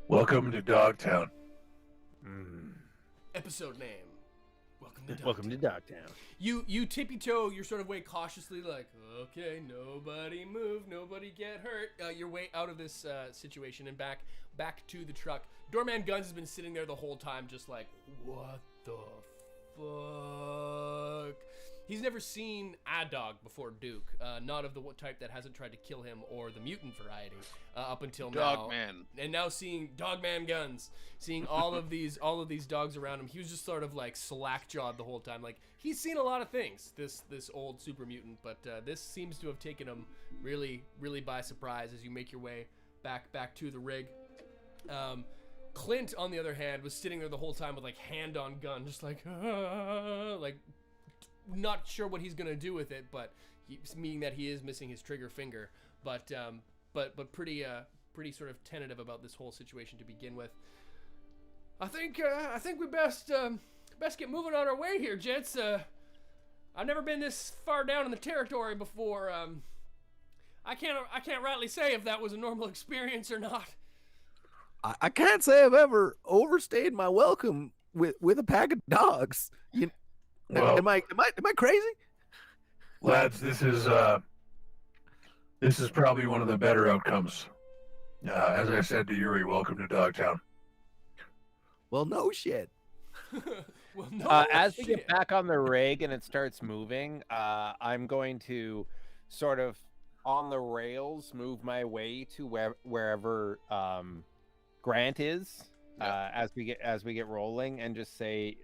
Welcome to Dogtown. Episode name. Welcome to Dogtown. You tippy-toe your sort of way cautiously, like, okay, nobody move, nobody get hurt. Your way out of this situation and back to the truck. Doorman Guns has been sitting there the whole time, just like, what the fuck? He's never seen a dog before Duke, not of the type that hasn't tried to kill him or the mutant variety up until now. Dogman. And now seeing Dogman Guns, seeing all of these dogs around him, he was just sort of like slack-jawed the whole time. Like, he's seen a lot of things, this old super mutant, but this seems to have taken him really, really by surprise as you make your way back to the rig. Clint, on the other hand, was sitting there the whole time with like hand on gun, just like not sure what he's gonna do with it, but meaning that he is missing his trigger finger, but pretty sort of tentative about this whole situation to begin with. I think we best get moving on our way here, gents. I've never been this far down in the territory before. I can't rightly say if that was a normal experience or not. I can't say I've ever overstayed my welcome with a pack of dogs. Well, am I crazy? Lads, this is probably one of the better outcomes. As I said to Yuri, welcome to Dogtown. Well, no shit. As we get back on the rig and it starts moving, I'm going to sort of on the rails move my way to wherever Grant is. As we get rolling, and just say,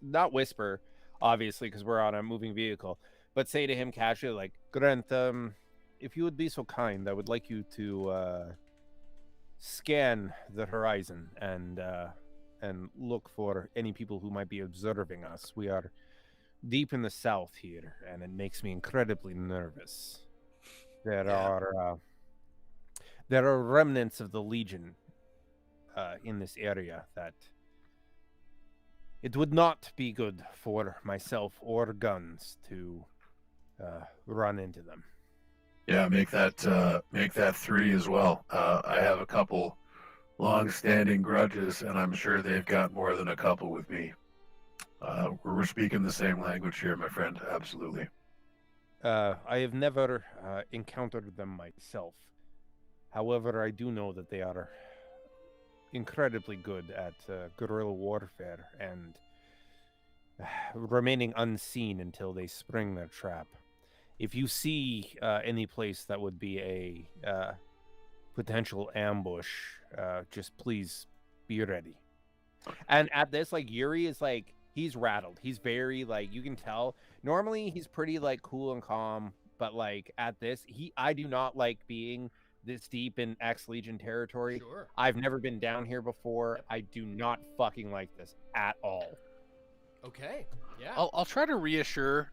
not whisper, obviously, because we're on a moving vehicle, but say to him casually, like, Grant, if you would be so kind, I would like you to scan the horizon and look for any people who might be observing us. We are deep in the south here, and it makes me incredibly nervous. There are remnants of the Legion in this area that it would not be good for myself or guns to run into them. Yeah, make that 3 as well. I have a couple long-standing grudges, and I'm sure they've got more than a couple with me. We're speaking the same language here, my friend. Absolutely. I have never encountered them myself. However, I do know that they are incredibly good at guerrilla warfare and remaining unseen until they spring their trap. If you see any place that would be a potential ambush, just please be ready. And at this, like, Yuri is like, he's rattled. He's very, like, you can tell. Normally, he's pretty, like, cool and calm. But, like, at this, I do not like being this deep in X-Legion territory. Sure. I've never been down here before. I do not fucking like this at all. Okay. Yeah. I'll try to reassure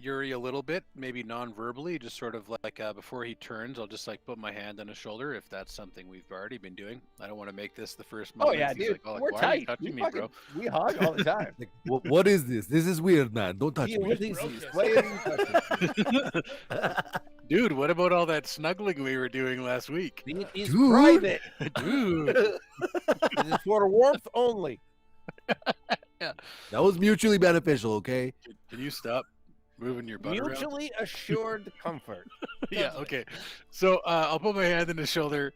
Yuri a little bit, maybe non-verbally, just sort of like before he turns, I'll just like put my hand on his shoulder if that's something we've already been doing. I don't want to make this the first moment. Oh yeah, he's dude, like, we're why tight. Are you touching me, bro? We hug all the time. Like, what is this? This is weird, man. Don't touch me. What is this? Why are you touching? Dude, what about all that snuggling we were doing last week? It's Dude. private. Dude. This is for warmth only. That was mutually beneficial, okay? Can you stop moving your butt around? Mutually assured comfort. Yeah, okay. So I'll put my hand on his shoulder,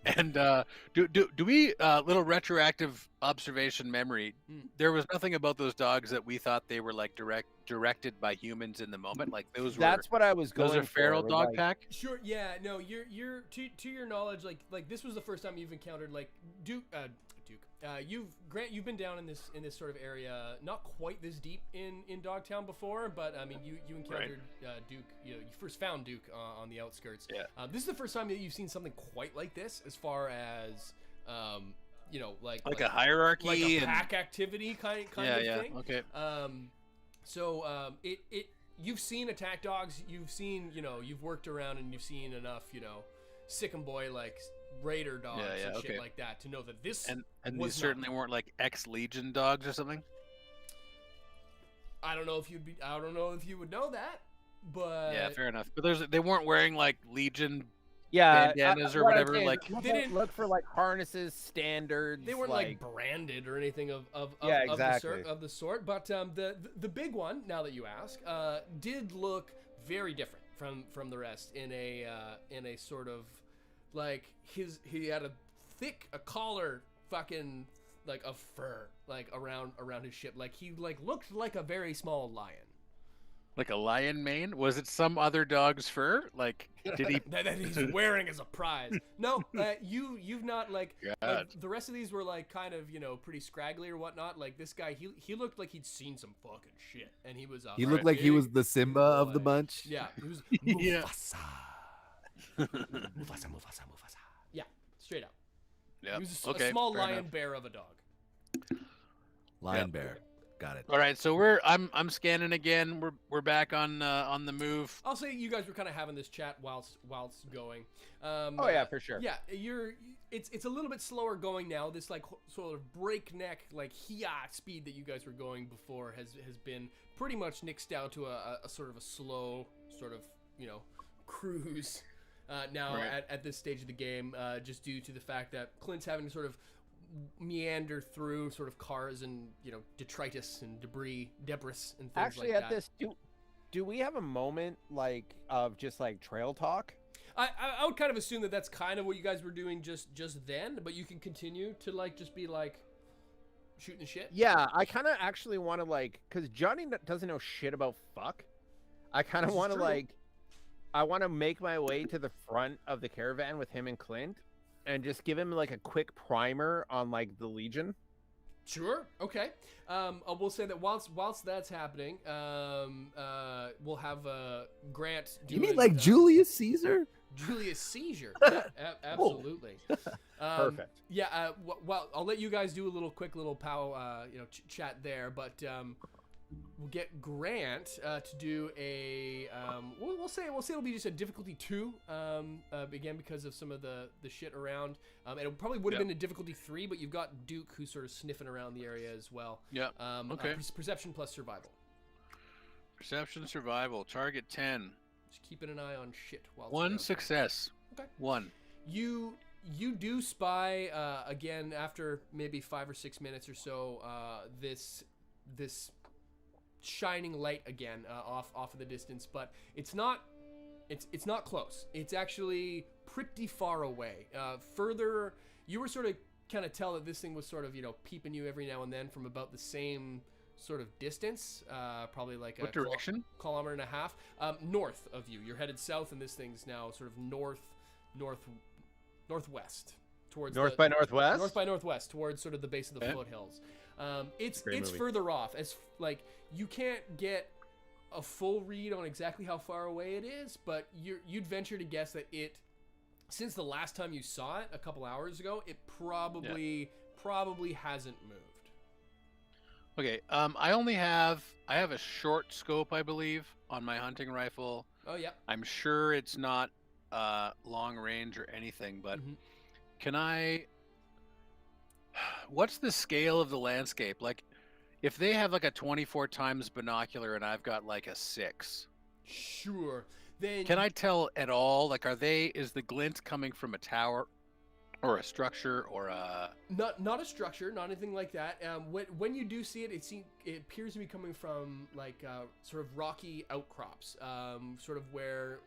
and do we little retroactive observation memory? There was nothing about those dogs that we thought they were like directed by humans in the moment. Like That's what I was going. Those are feral for, dog like, pack. Sure. Yeah. No. You're to your knowledge, like this was the first time you've encountered like Duke. You've been down in this sort of area, not quite this deep in Dogtown before, but I mean you encountered Duke. You first found Duke on the outskirts. Yeah. This is the first time that you've seen something quite like this, as far as like a hierarchy, like a and pack activity kind of thing. Okay. You've seen attack dogs. You've seen you've worked around and you've seen enough sick and boy like raider dogs and shit like that to know that this and these certainly weren't like ex-Legion dogs or something. I don't know if you would know that, but yeah, fair enough. But they weren't wearing like Legion bandanas or what whatever. I'm saying, Like they didn't look for like harnesses, standards. they weren't like branded or anything of the sort. But the big one, now that you ask, did look very different from the rest in a sort of like he had a collar fucking like of fur like around his ship, like he like looked like a very small lion. Like a lion mane? Was it some other dog's fur? Like, did he? that he's wearing as a prize. No, you've not like the rest of these were like kind of pretty scraggly or whatnot. Like this guy, he looked like he'd seen some fucking shit, and he was. He looked like he was the Simba of the bunch. Yeah, he was. Yeah. Mufasa. Yeah, straight up. Yeah. He was a small lion bear of a dog. Lion bear. Got it. All right, so I'm scanning again. We're back on the move. I'll say you guys were kind of having this chat whilst going. Yeah, for sure. Yeah, it's a little bit slower going now. This like sort of breakneck like speed that you guys were going before has been pretty much nixed down to a sort of a slow sort of cruise now at this stage of the game, just due to the fact that Clint's having to sort of meander through sort of cars and detritus and debris and things Actually, like at that. this, do we have a moment like of just like trail talk? I would kind of assume that that's kind of what you guys were doing just then, but you can continue to like just be like shooting the shit. Yeah, I kind of actually want to like, because Johnny doesn't know shit about fuck. I kind of want to like, I want to make my way to the front of the caravan with him and Clint, and just give him like a quick primer on like the Legion. Sure. Okay. We'll say that whilst that's happening, we'll have Grant. You mean like Julius Caesar? Julius Caesar. Yeah, absolutely. Perfect. Yeah. Well, I'll let you guys do a quick little chat there, but get Grant to do a we'll say it'll be just a difficulty 2 again because of some of the shit around, and it probably would have been a difficulty 3, but you've got Duke who's sort of sniffing around the area as well. Okay. Perception plus survival. Perception, survival, target 10. Just keeping an eye on shit while 1 success. Okay. 1. You do spy again after maybe 5 or 6 minutes or so this shining light again off of the distance, but it's not close. It's actually pretty far away. Further, you were sort of kind of tell that this thing was sort of peeping you every now and then from about the same sort of distance, probably like what direction? Kilometer and a half north of you. You're headed south, and this thing's now sort of northwest towards north by northwest towards sort of the base of the foothills. It's further off, as like you can't get a full read on exactly how far away it is, but you'd venture to guess that since the last time you saw it a couple hours ago, it probably hasn't moved. Okay, I have a short scope, I believe, on my hunting rifle. Oh yeah. I'm sure it's not long range or anything, but can I? What's the scale of the landscape? Like, if they have like a 24 times binocular and I've got like a 6. Sure. Then can I tell at all? Like, is the glint coming from a tower? Or a structure, or a not a structure, not anything like that. When you do see it, it appears to be coming from like sort of rocky outcrops, sort of where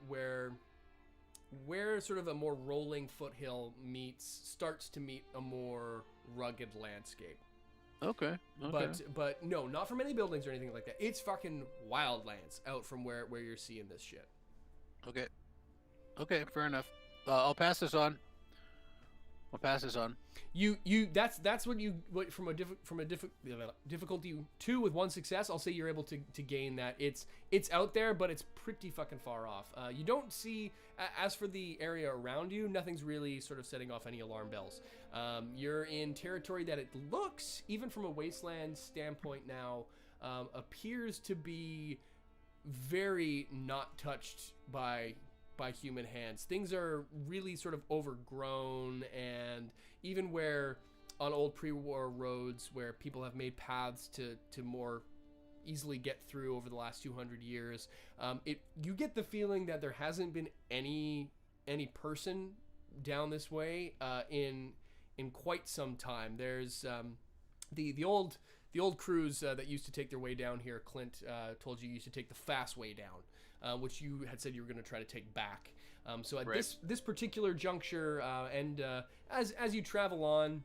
sort of a more rolling foothill starts to meet a more rugged landscape. Okay. But no, not from any buildings or anything like that. It's fucking wildlands out from where you're seeing this shit. Okay, fair enough. I'll pass this on. That's what from a difficulty 2 with 1 success. I'll say you're able to gain that. It's out there, but it's pretty fucking far off. You don't see, as for the area around you, nothing's really sort of setting off any alarm bells. You're in territory that it looks, even from a wasteland standpoint now, appears to be very not touched by human hands. Things are really sort of overgrown, and even where on old pre-war roads where people have made paths to more easily get through over the last 200 years, you get the feeling that there hasn't been any person down this way in quite some time. There's the old crews that used to take their way down here. Clint told you used to take the fast way down, which you had said you were going to try to take back. So at this particular juncture, and as you travel on,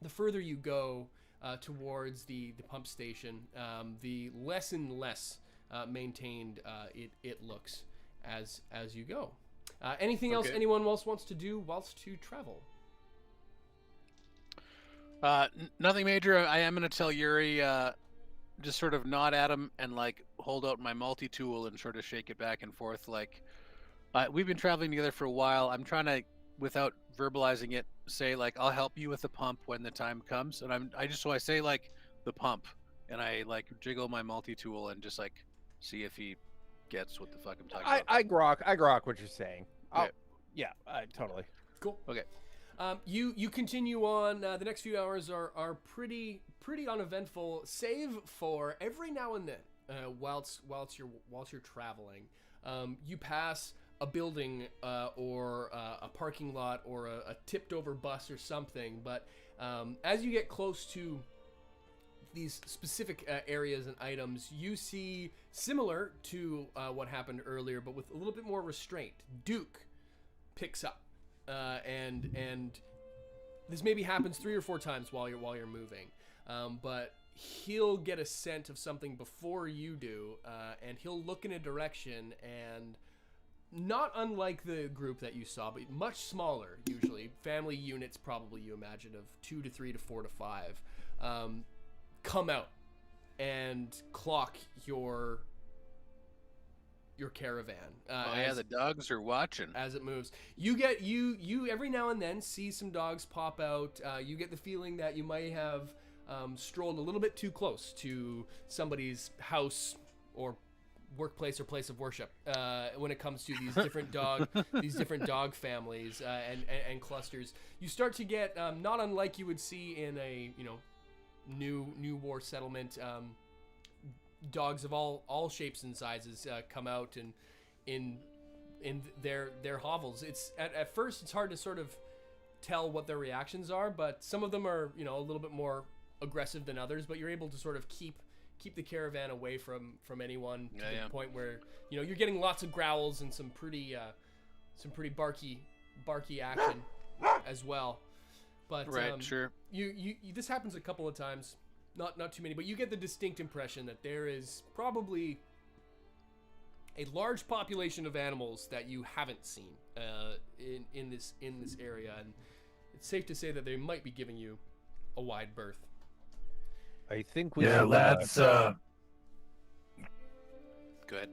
the further you go towards the pump station, the less and less maintained it looks as you go. Anything else anyone else wants to do whilst you travel? Nothing major. I am going to tell Yuri, just sort of nod at him and like hold out my multi-tool and sort of shake it back and forth. Like, we've been traveling together for a while. I'm trying to, without verbalizing it, say like, I'll help you with the pump when the time comes. And I say like the pump, and I like jiggle my multi-tool and just like see if he gets what the fuck I'm talking about. I grok what you're saying. Okay. Yeah, totally. Cool. Okay. You continue on. The next few hours are pretty uneventful, save for every now and then, whilst you're traveling, you pass a building or a parking lot or a tipped over bus or something. But as you get close to these specific areas and items, you see, similar to what happened earlier, but with a little bit more restraint, Duke picks up. And this maybe happens 3 or 4 times while you're moving, but he'll get a scent of something before you do, and he'll look in a direction, and not unlike the group that you saw, but much smaller, usually family units, probably you imagine, of 2 to 3 to 4 to 5, come out and clock your caravan. The dogs are watching as it moves. You every now and then see some dogs pop out. You get the feeling that you might have strolled a little bit too close to somebody's house or workplace or place of worship when it comes to these different dog families and clusters. You start to get not unlike you would see in a new war settlement. Dogs of all shapes and sizes come out and in their hovels. It's at first it's hard to sort of tell what their reactions are, but some of them are a little bit more aggressive than others, but you're able to sort of keep the caravan away from anyone to the point where you're getting lots of growls and some pretty barky action as well. But sure. You this happens a couple of times, not too many, but you get the distinct impression that there is probably a large population of animals that you haven't seen in this area, and it's safe to say that they might be giving you a wide berth. I think we. Yeah, lads. Go ahead.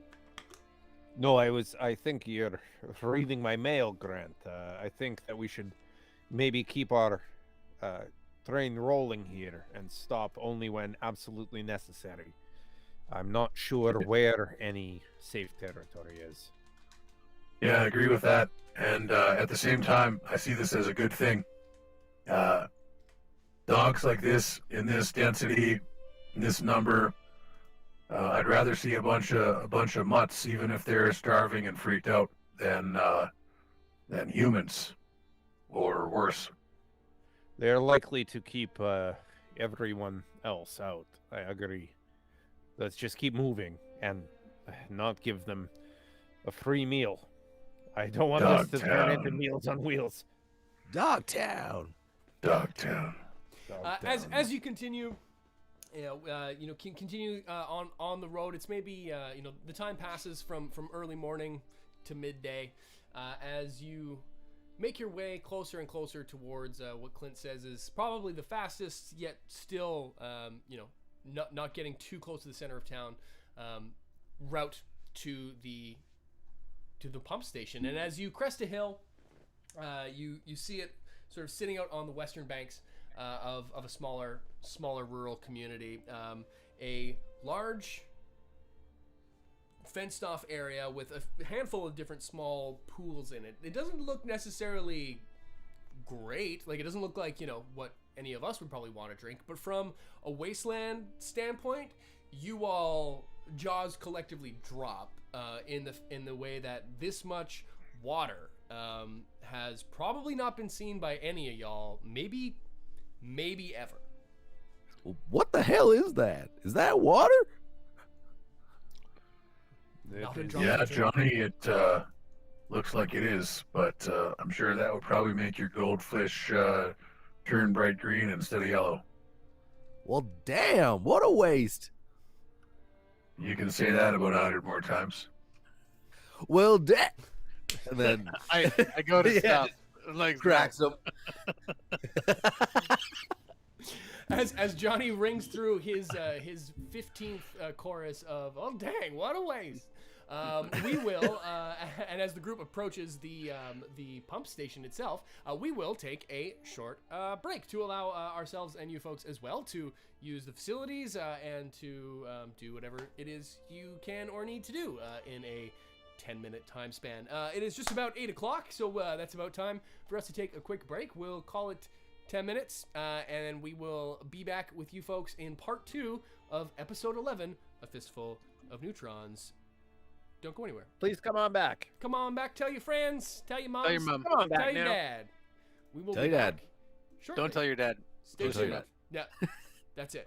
No, I think you're reading my mail, Grant. I think that we should maybe keep our train rolling here and stop only when absolutely necessary. I'm not sure where any safe territory is. Yeah, I agree with that. And at the same time, I see this as a good thing. Dogs like this, in this density, in this number, I'd rather see a bunch of mutts, even if they're starving and freaked out, than humans, or worse. They're likely to keep everyone else out. I agree. Let's just keep moving and not give them a free meal. I don't want this to turn into Meals on Wheels. Dogtown. As you continue, continue on the road. It's maybe the time passes from early morning to midday as you make your way closer and closer towards what Clint says is probably the fastest, yet still not getting too close to the center of town route to the pump station. And as you crest a hill, you see it sort of sitting out on the western banks of a smaller rural community, a large fenced off area with a handful of different small pools in it. It doesn't look necessarily great. Like, it doesn't look like what any of us would probably want to drink, but from a wasteland standpoint, you all jaws collectively drop in the way that this much water has probably not been seen by any of y'all, maybe ever. What the hell is that? Is that water? Yeah, Johnny, it looks like it is, but I'm sure that would probably make your goldfish turn bright green instead of yellow. Well, damn, what a waste. You can say that about 100 more times. Well, and then I go to stop. Like cracks him. As Johnny rings through his 15th chorus of "Oh dang, what a waste!" We will, and as the group approaches the pump station itself, we will take a short break to allow ourselves and you folks as well to use the facilities and to do whatever it is you can or need to do in a 10-minute time span. It is just about 8 o'clock, so that's about time for us to take a quick break. We'll call it 10 minutes, and we will be back with you folks in part 2 of episode 11, A Fistful of Neutrons. Don't go anywhere. Please come on back. Come on back. Tell your friends. Tell your moms. Tell your mom. Come on back Tell your now. dad. We will Tell be your dad. back shortly. Don't tell your dad. Stay Don't tell your tuned. Yeah, that's it.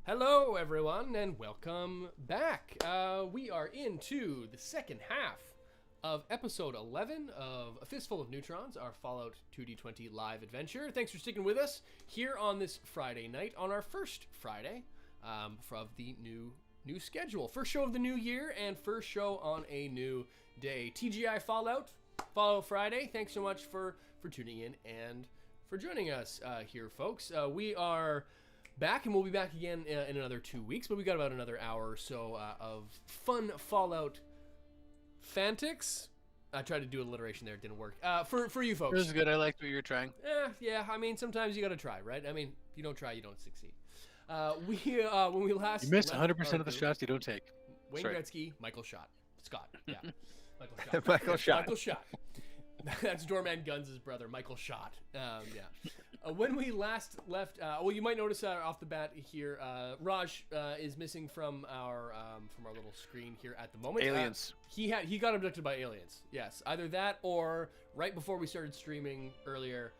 Hello, everyone, and welcome back. We are into the second half of episode 11 of A Fistful of Neutrons, our Fallout 2D20 live adventure. Thanks for sticking with us here on this Friday night, on our first Friday of the new schedule. First show of the new year and first show on a new day. TGI Fallout Friday. Thanks so much for tuning in and for joining us here, folks. We are back, and we'll be back again in another 2 weeks, but we got about another hour or so of fun Fallout fantics. I tried to do alliteration there, it didn't work. For you folks. It was good. I liked what you were trying. Yeah. I mean, sometimes you got to try, right? I mean, if you don't try, you don't succeed. When we last you miss 100% of the shots you don't take. Wayne Sorry. Gretzky, Michael Scott. Yeah. Michael Schott. Michael Schott. That's Doorman Guns' brother, Michael Schott. When we last left, well, you might notice off the bat here, Raj is missing from our little screen here at the moment. Aliens. He got abducted by aliens. Yes, either that or right before we started streaming earlier,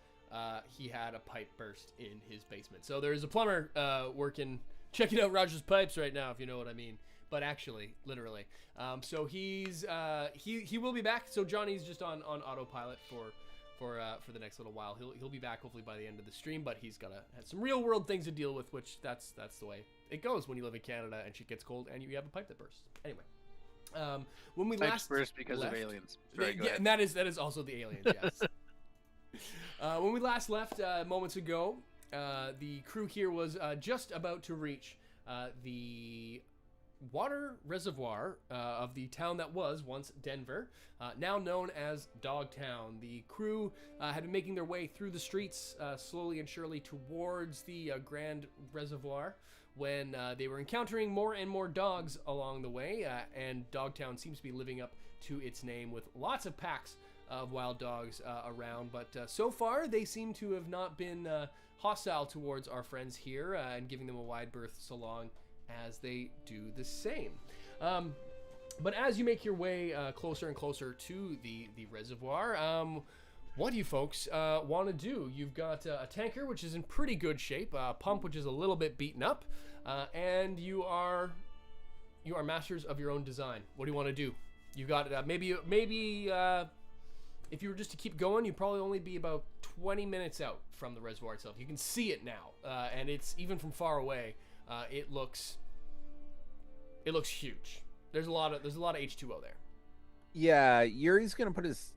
he had a pipe burst in his basement. So there's a plumber checking out Raj's pipes right now, if you know what I mean. But actually, literally. So he will be back. So Johnny's just on autopilot for the next little while. He'll be back hopefully by the end of the stream. But he's got some real world things to deal with, which that's the way it goes when you live in Canada and shit gets cold and you have a pipe that bursts. Anyway, when we Pipes burst because of aliens. Sorry, go ahead. And that is also the aliens. Yes. When we last left moments ago, the crew here was just about to reach the water reservoir of the town that was once Denver, now known as Dogtown. The crew had been making their way through the streets slowly and surely towards the grand reservoir when they were encountering more and more dogs along the way, and Dogtown seems to be living up to its name with lots of packs of wild dogs around, but so far they seem to have not been hostile towards our friends here and giving them a wide berth so long as they do the same. But as you make your way closer and closer to the reservoir, what do you folks want to do? You've got a tanker, which is in pretty good shape, a pump, which is a little bit beaten up, and you are masters of your own design. What do you want to do? You've got maybe if you were just to keep going, you'd probably only be about 20 minutes out from the reservoir itself. You can see it now, and it's even from far away. It looks huge. There's a lot of H2O there. Yeah, Yuri's gonna put his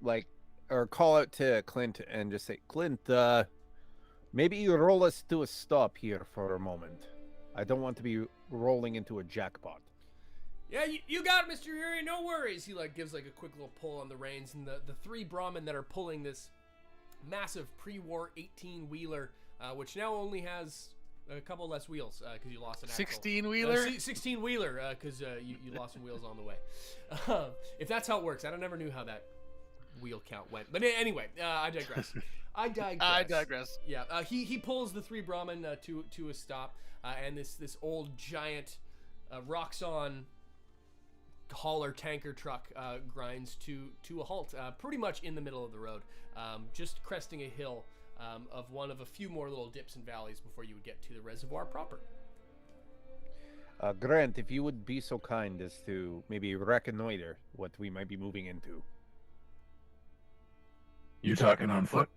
or call out to Clint and just say, Clint, maybe you roll us to a stop here for a moment. I don't want to be rolling into a jackpot. Yeah, you got it, Mr. Yuri. No worries. He gives a quick little pull on the reins, and the three Brahmin that are pulling this massive pre-war 18-wheeler, which now only has a couple less wheels because you lost an axle. 16-wheeler? 16-wheeler because you lost some wheels on the way. If that's how it works. I never knew how that wheel count went. But anyway, I digress. I digress. Yeah, he pulls the three Brahmin to a stop, and this old giant Roxxon hauler tanker truck grinds to a halt pretty much in the middle of the road, just cresting a hill of one of a few more little dips and valleys before you would get to the reservoir proper. Grant, if you would be so kind as to maybe reconnoiter what we might be moving into. You talking on foot?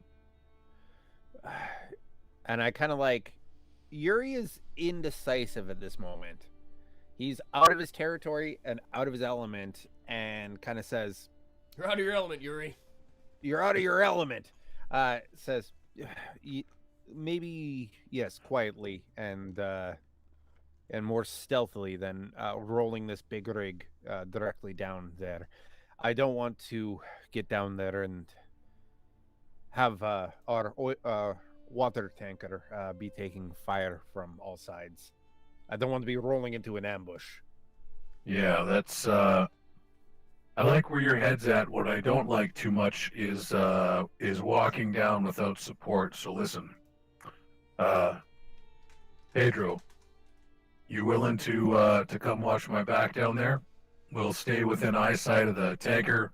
And I kind of Yuri is indecisive at this moment. He's out of his territory and out of his element, and kind of says, "You're out of your element, Yuri. You're out of your element." Says, maybe yes, quietly and more stealthily than rolling this big rig directly down there. I don't want to get down there and have our water tanker be taking fire from all sides. I don't want to be rolling into an ambush. Yeah, that's I like where your head's at. What I don't like too much is walking down without support. So listen, Pedro, you willing to come watch my back down there? We'll stay within eyesight of the tanker.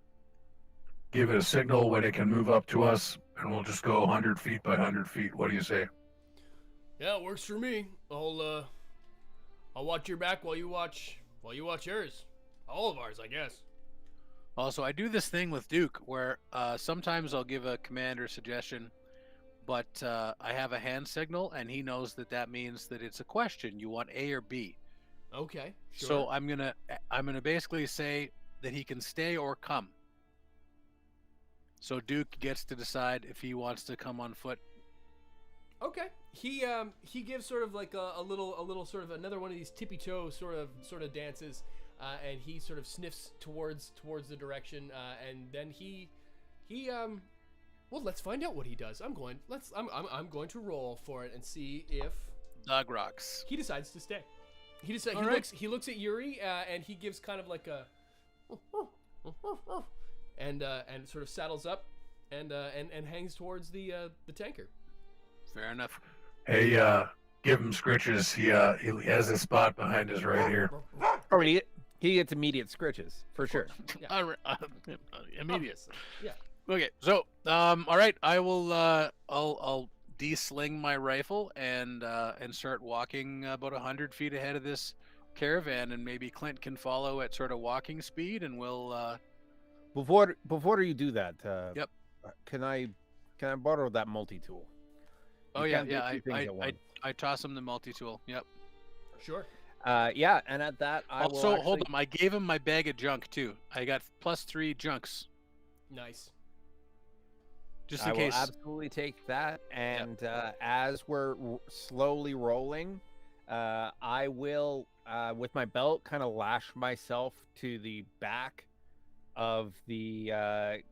Give it a signal when it can move up to us, and we'll just go 100 feet by 100 feet. What do you say? Yeah, it works for me. I'll watch your back while you watch yours. All of ours, I guess. Also, I do this thing with Duke where sometimes I'll give a command or suggestion, but I have a hand signal, and he knows that means that it's a question. You want A or B. Okay. Sure. So I'm gonna basically say that he can stay or come. So Duke gets to decide if he wants to come on foot. Okay. He gives sort of like a little sort of another one of these tippy toe sort of dances, and he sort of sniffs towards the direction, and then he well, let's find out what he does. I'm going to roll for it and see if Dog rocks. he decides to stay. He looks at Yuri, and he gives kind of like a and sort of saddles up and hangs towards the tanker. Fair enough. Hey, give him scritches. He has a spot behind us right here. Or he gets immediate scritches for sure. Yeah. Immediate. Yeah. Okay, so all right, I will I'll de-sling my rifle and start walking about 100 feet ahead of this caravan, and maybe Clint can follow at sort of walking speed, and we'll Before you do that, Yep. Can I borrow that multi-tool? Oh You yeah, can't do yeah. two things at once. I toss him the multi-tool. Yep. Sure. Yeah, and at that I will Also, hold actually- on. I gave him my bag of junk too. I got +3 junks, Nice. just I in will case. absolutely take that. And as we're slowly rolling, I will, with my belt, kind of lash myself to the back of the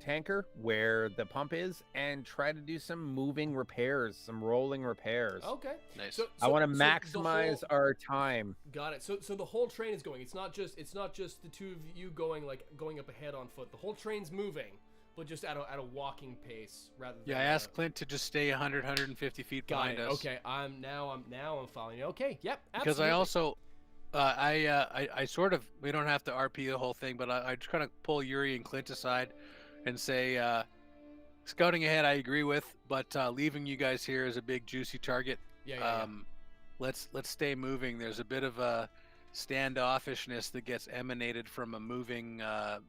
tanker where the pump is, and try to do some moving repairs, some rolling repairs. Okay. Nice. So, I want to so the maximize whole- our time. Got it. So the whole train is going. It's not just the two of you going up ahead on foot. The whole train's moving, but just at a walking pace rather than. Yeah, I asked Clint to just stay 150 feet Got behind it. us. Okay. I'm following you. Okay. Yep. Because Absolutely. I also, I sort of, we don't have to RP the whole thing, but I just kind of pull Yuri and Clint aside and say, scouting ahead, I agree with, but leaving you guys here is a big juicy target. Yeah. Let's stay moving. There's a bit of a standoffishness that gets emanated from a moving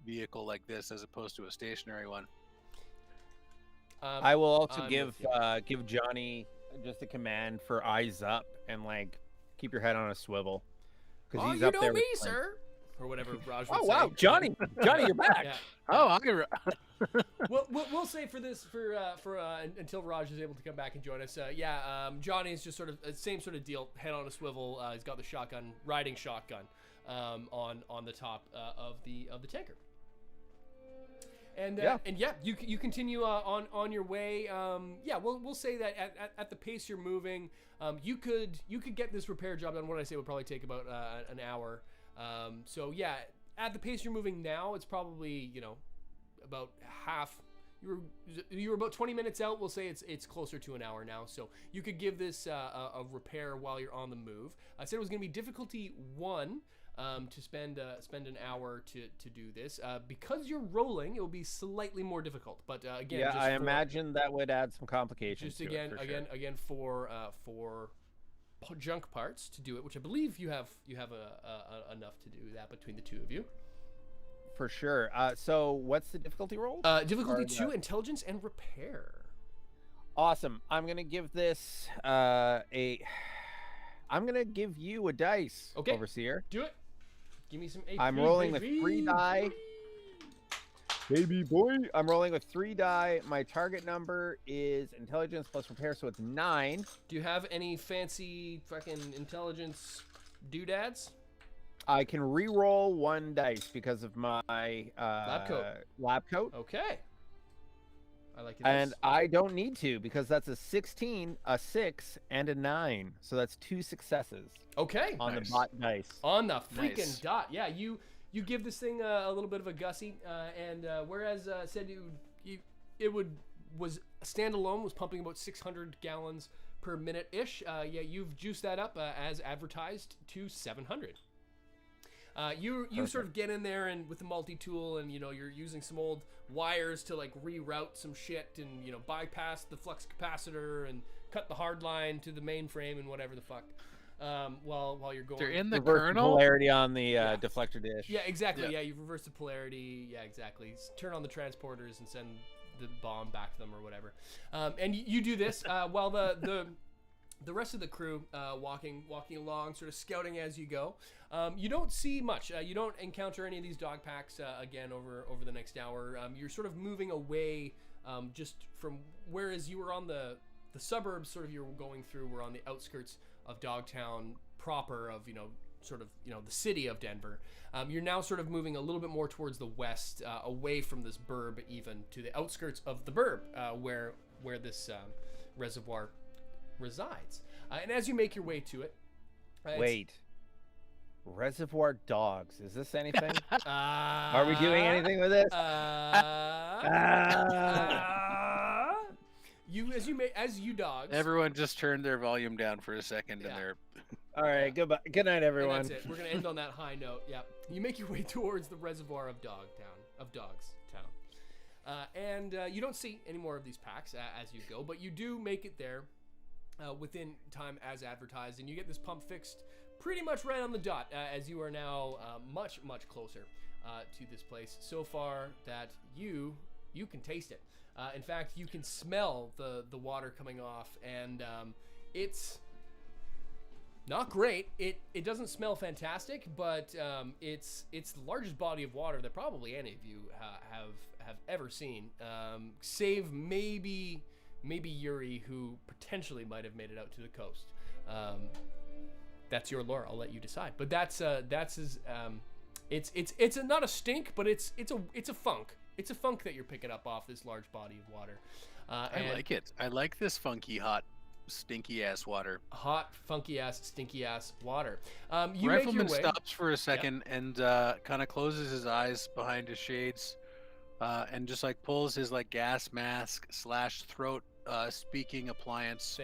vehicle like this, as opposed to a stationary one. I will also I'm give with give Johnny just a command for eyes up and like keep your head on a swivel, because Oh, he's you up know there. me, with, like- sir. Or whatever Raj would Oh say. wow, Johnny, you're back. Yeah. Oh, I can. We'll say for this until Raj is able to come back and join us. Johnny is just sort of same sort of deal. Head on a swivel. He's got the riding shotgun, on the top of the tanker. And you continue on your way. We'll say that at the pace you're moving, you could get this repair job done. What I say would probably take about an hour. At the pace you're moving now, it's probably about half. You were about 20 minutes out. We'll say it's closer to an hour now. So you could give this a repair while you're on the move. I said it was going to be difficulty 1. To spend an hour to do this. Because you're rolling, it will be slightly more difficult. But again, I imagine that would add some complications. Just again for junk parts to do it, which I believe you have enough to do that between the two of you. For sure. So what's the difficulty roll? Difficulty 2, intelligence and repair. Awesome. I'm gonna give this I'm gonna give you a dice, Okay. Overseer. Do it. Give me some AP. I'm rolling with baby. 3 die. Baby boy. I'm rolling with 3 die. My target number is intelligence plus repair, so it's 9. Do you have any fancy fucking intelligence doodads? I can re-roll 1 dice because of my lab coat. Okay. I like it. And I don't need to, because that's a 16, a 6, and a 9. So that's 2 successes. Okay. On Nice. the bot dice. On the freaking Nice. dot. Yeah, you give this thing a little bit of a gussy, and whereas said was standalone, was pumping about 600 gallons per minute ish. You've juiced that up as advertised to 700. You sort of get in there and with the multi-tool, and you're using some old wires to like reroute some shit, and bypass the flux capacitor and cut the hard line to the mainframe and whatever the fuck. while you're going. They're in the Reverse kernel. polarity on the deflector dish. Yeah, exactly. Yeah. Yeah, you reverse the polarity. Yeah, exactly. Turn on the transporters and send the bomb back to them or whatever. And you do this while the rest of the crew walking along, sort of scouting as you go. You don't see much. You don't encounter any of these dog packs again over the next hour. You're sort of moving away just from, whereas you were on the suburbs, sort of you were going through, we're on the outskirts of Dogtown proper, of the city of Denver. You're now sort of moving a little bit more towards the west, away from this burb, even to the outskirts of the burb, where this reservoir resides. And as you make your way to it, Wait. Reservoir dogs. Is this anything? Are we doing anything with this? As you dogs. Everyone just turned their volume down for a second, and they're. All right. Goodbye. Good night, everyone. And that's it. We're gonna end on that high note. Yeah. You make your way towards the reservoir of Dogstown, and you don't see any more of these packs as you go, but you do make it there within time as advertised, and you get this pump fixed pretty much right on the dot, as you are now much closer to this place, so far that you can taste it. In fact, you can smell the water coming off, and it's not great. It doesn't smell fantastic, but it's the largest body of water that probably any of you have ever seen, save maybe Yuri, who potentially might have made it out to the coast. That's your lore. I'll let you decide. But that's his. It's not a stink, but it's a funk. It's a funk that you're picking up off this large body of water. I like it. I like this funky, hot, stinky ass water. Hot, funky ass, stinky ass water. Rifleman stops for a second and kind of closes his eyes behind his shades, and just like pulls his like gas mask / throat speaking appliance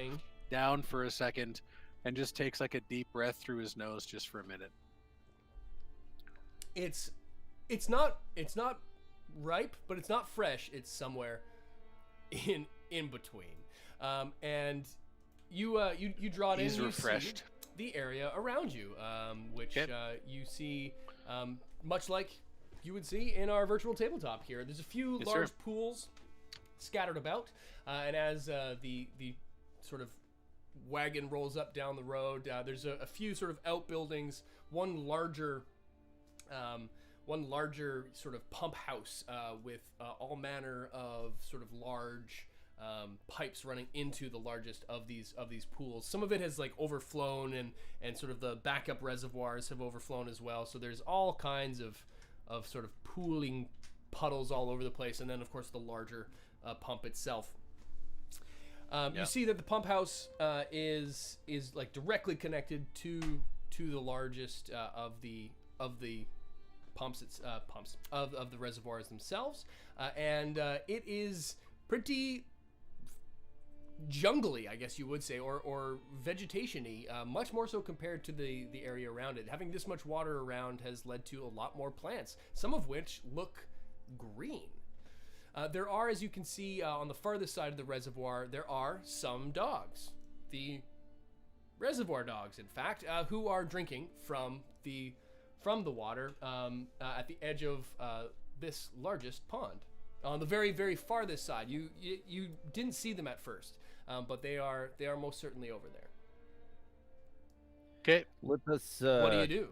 down for a second, and just takes like a deep breath through his nose just for a minute. It's not ripe, but it's not fresh. It's somewhere in between. And you draw it in. He's refreshed. The area around you, which you see much like you would see in our virtual tabletop here. There's a few large pools scattered about, and as the sort of wagon rolls up down the road, there's a few sort of outbuildings, one larger sort of pump house with all manner of sort of large pipes running into the largest of these pools. Some of it has like overflown, and sort of the backup reservoirs have overflown as well. So there's all kinds of sort of pooling puddles all over the place, and then of course the larger pump itself. You see that the pump house is like directly connected to the largest of the pumps of the reservoirs themselves, and it is pretty jungly, I guess you would say, or vegetation-y, much more so compared to the area around it. Having this much water around has led to a lot more plants, some of which look green. There are, as you can see on the farthest side of the reservoir, there are some dogs, the reservoir dogs, in fact, who are drinking from the water at the edge of this largest pond. On the very, very farthest side, you didn't see them at first, but they are most certainly over there. Okay. Let us. What do you do?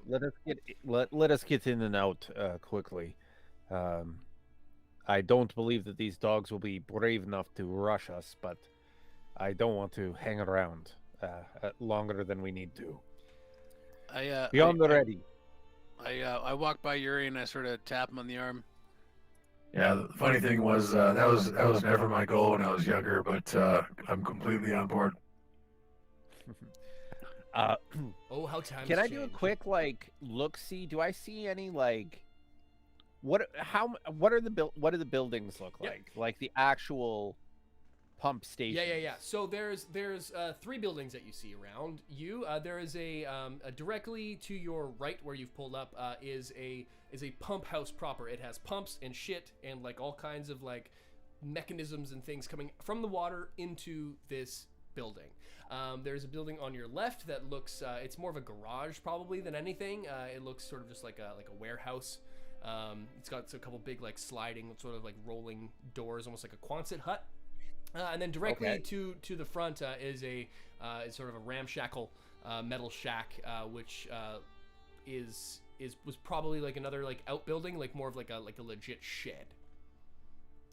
Let us get in and out quickly. I don't believe that these dogs will be brave enough to rush us, but I don't want to hang around longer than we need to. Be on the ready. I walk by Yuri and I sort of tap him on the arm. Yeah, the funny thing was that was never my goal when I was younger, but I'm completely on board. Oh, how times Can I change. do a quick look-see? Do I see any what do the buildings look like? Like the actual pump station? Yeah. So there's 3 buildings that you see around you. There is a directly to your right where you've pulled up is a pump house proper. It has pumps and shit and like all kinds of like mechanisms and things coming from the water into this building. There's a building on your left that looks, it's more of a garage probably than anything. It looks sort of just like a warehouse. It's got a couple big like sliding sort of like rolling doors, almost like a Quonset hut. And then directly to the front is sort of a ramshackle metal shack, which was probably like another like outbuilding, like more of like a legit shed.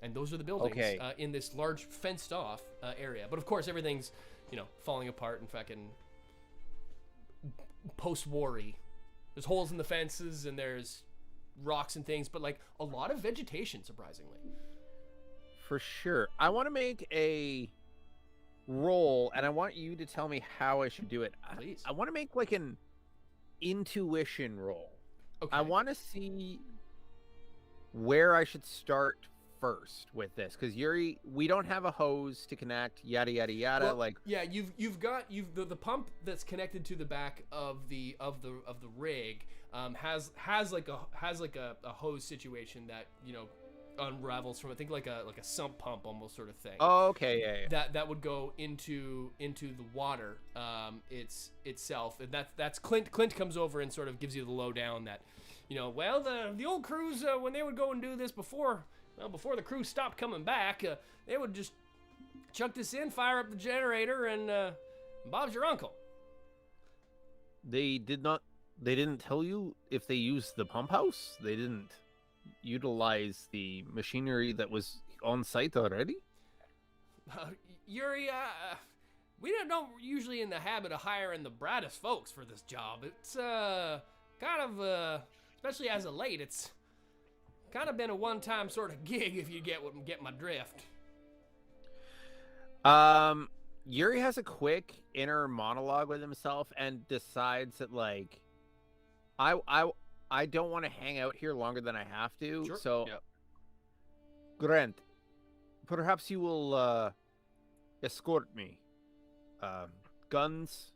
And those are the buildings in this large fenced off area. But of course, everything's falling apart and fucking post-war-y. There's holes in the fences and there's rocks and things, but like a lot of vegetation, surprisingly. For sure. I want to make a roll, and I want you to tell me how I should do it. Please. I want to make like an intuition roll. Okay. I want to see where I should start first with this, because Yuri, we don't have a hose to connect, yada yada yada. Well, you've got the pump that's connected to the back of the rig has like a hose situation that unravels from, I think, like a sump pump almost sort of thing. Oh, okay, yeah. That would go into the water itself, and that's Clint. Clint comes over and sort of gives you the lowdown that, the old crews when they would go and do this before the crew stopped coming back, they would just chuck this in, fire up the generator, and Bob's your uncle. They didn't tell you if they used the pump house? They didn't utilize the machinery that was on site already? Yuri, we don't usually in the habit of hiring the brightest folks for this job. It's kind of, especially as of late, it's kind of been a one-time sort of gig, if you get my drift. Yuri has a quick inner monologue with himself and decides that, like, I don't want to hang out here longer than I have to. Sure. So, Grant, perhaps you will escort me. Guns,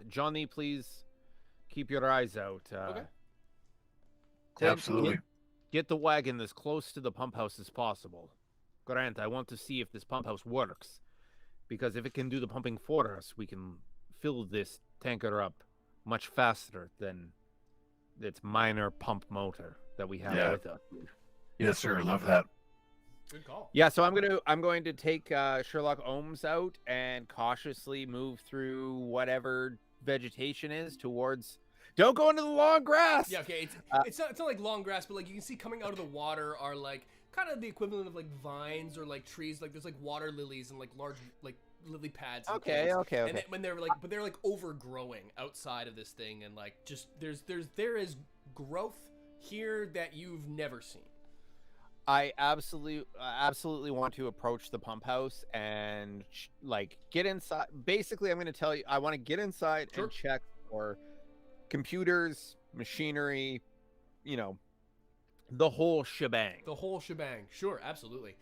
Johnny, please keep your eyes out. Okay. Absolutely. Get the wagon as close to the pump house as possible. Grant, I want to see if this pump house works. Because if it can do the pumping for us, we can fill this tanker up much faster than its minor pump motor that we have with us. Yes, sir. Love that. Good call. Yeah, so I'm going to take Sherlock Ohms out and cautiously move through whatever vegetation is towards. Don't go into the long grass. Yeah, okay. It's not like long grass, but like you can see coming out of the water are like kind of the equivalent of like vines or like trees. Like there's like water lilies and like large like lily pads. Okay. And then when they're like overgrowing outside of this thing, and like just there is growth here that you've never seen. I absolutely want to approach the pump house and like get inside. Basically, I'm going to tell you, I want to get inside and check for computers, machinery, the whole shebang. Sure, absolutely.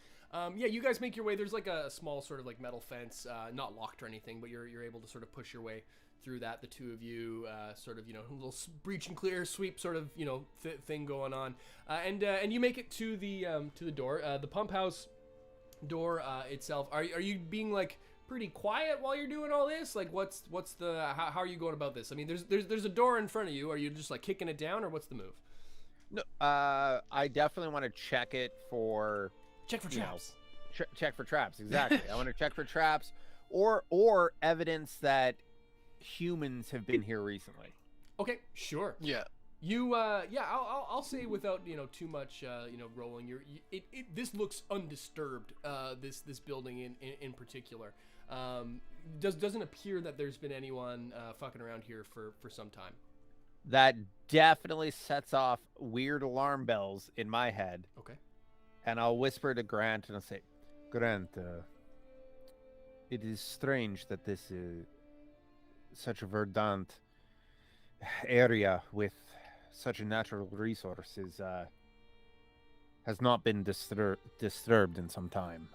You guys make your way. There's like a small sort of like metal fence, not locked or anything, but you're able to sort of push your way through that. The two of you sort of, a little breach and clear sweep sort of, thing going on. And you make it to the door, the pump house door itself. Are you being like pretty quiet while you're doing all this? Like what's the, how are you going about this? I mean, there's a door in front of you. Are you just like kicking it down, or what's the move? No, I definitely want to check it for... Check for traps. Check for traps, exactly. I want to check for traps or evidence that humans have been here recently. Okay, sure. Yeah. You I'll say without too much rolling. This looks undisturbed. This building in particular doesn't appear that there's been anyone fucking around here for some time. That definitely sets off weird alarm bells in my head. Okay. And I'll whisper to Grant and I'll say, Grant, it is strange that this such a verdant area with such a natural resources has not been disturbed in some time.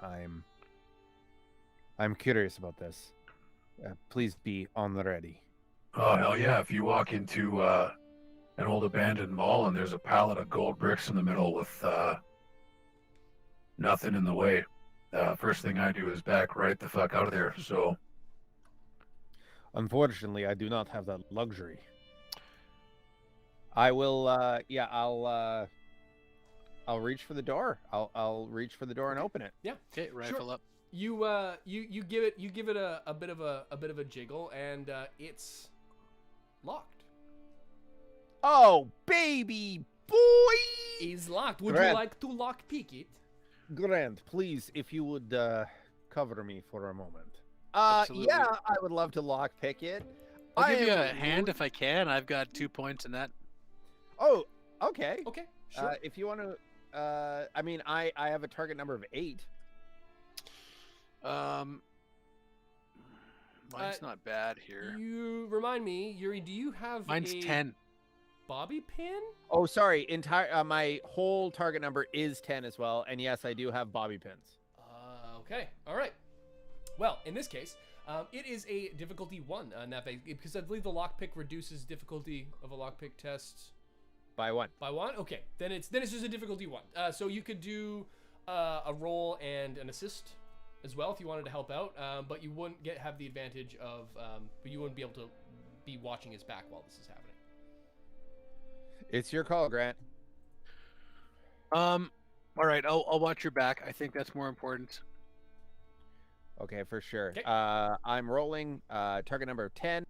I'm curious about this. Please be on the ready. Oh, hell yeah. If you walk into an old abandoned mall and there's a pallet of gold bricks in the middle with nothing in the way, first thing I do is back right the fuck out of there. So Unfortunately, I do not have that luxury. I will. I'll reach for the door. I'll reach for the door and open it. Yeah. Okay, rifle up. You give it a bit of a jiggle, and it's locked. Oh, baby boy! It's locked. Would Grant. you like to lock pick it? Grant, please, if you would cover me for a moment. Absolutely. Yeah, I would love to lock pick it. I'll give you a hand if I can. I've got 2 points in that. Oh, okay. Okay, sure. If you want to, I mean, I have a target number of 8. Mine's not bad here. You remind me, Yuri. Do you have Mine's 10. bobby pin? Oh, sorry. My whole target number is 10 as well, and yes, I do have bobby pins. Okay. All right. Well, in this case, it is a difficulty 1 because I believe the lockpick reduces difficulty of a lockpick test By 1. by 1. Okay, then it's just a difficulty 1. So you could do a roll and an assist as well if you wanted to help out, but you wouldn't have the advantage of, but you wouldn't be able to be watching his back while this is happening. It's your call, Grant. All right, I'll watch your back. I think that's more important. Okay, for sure. Okay. I'm rolling target number 10.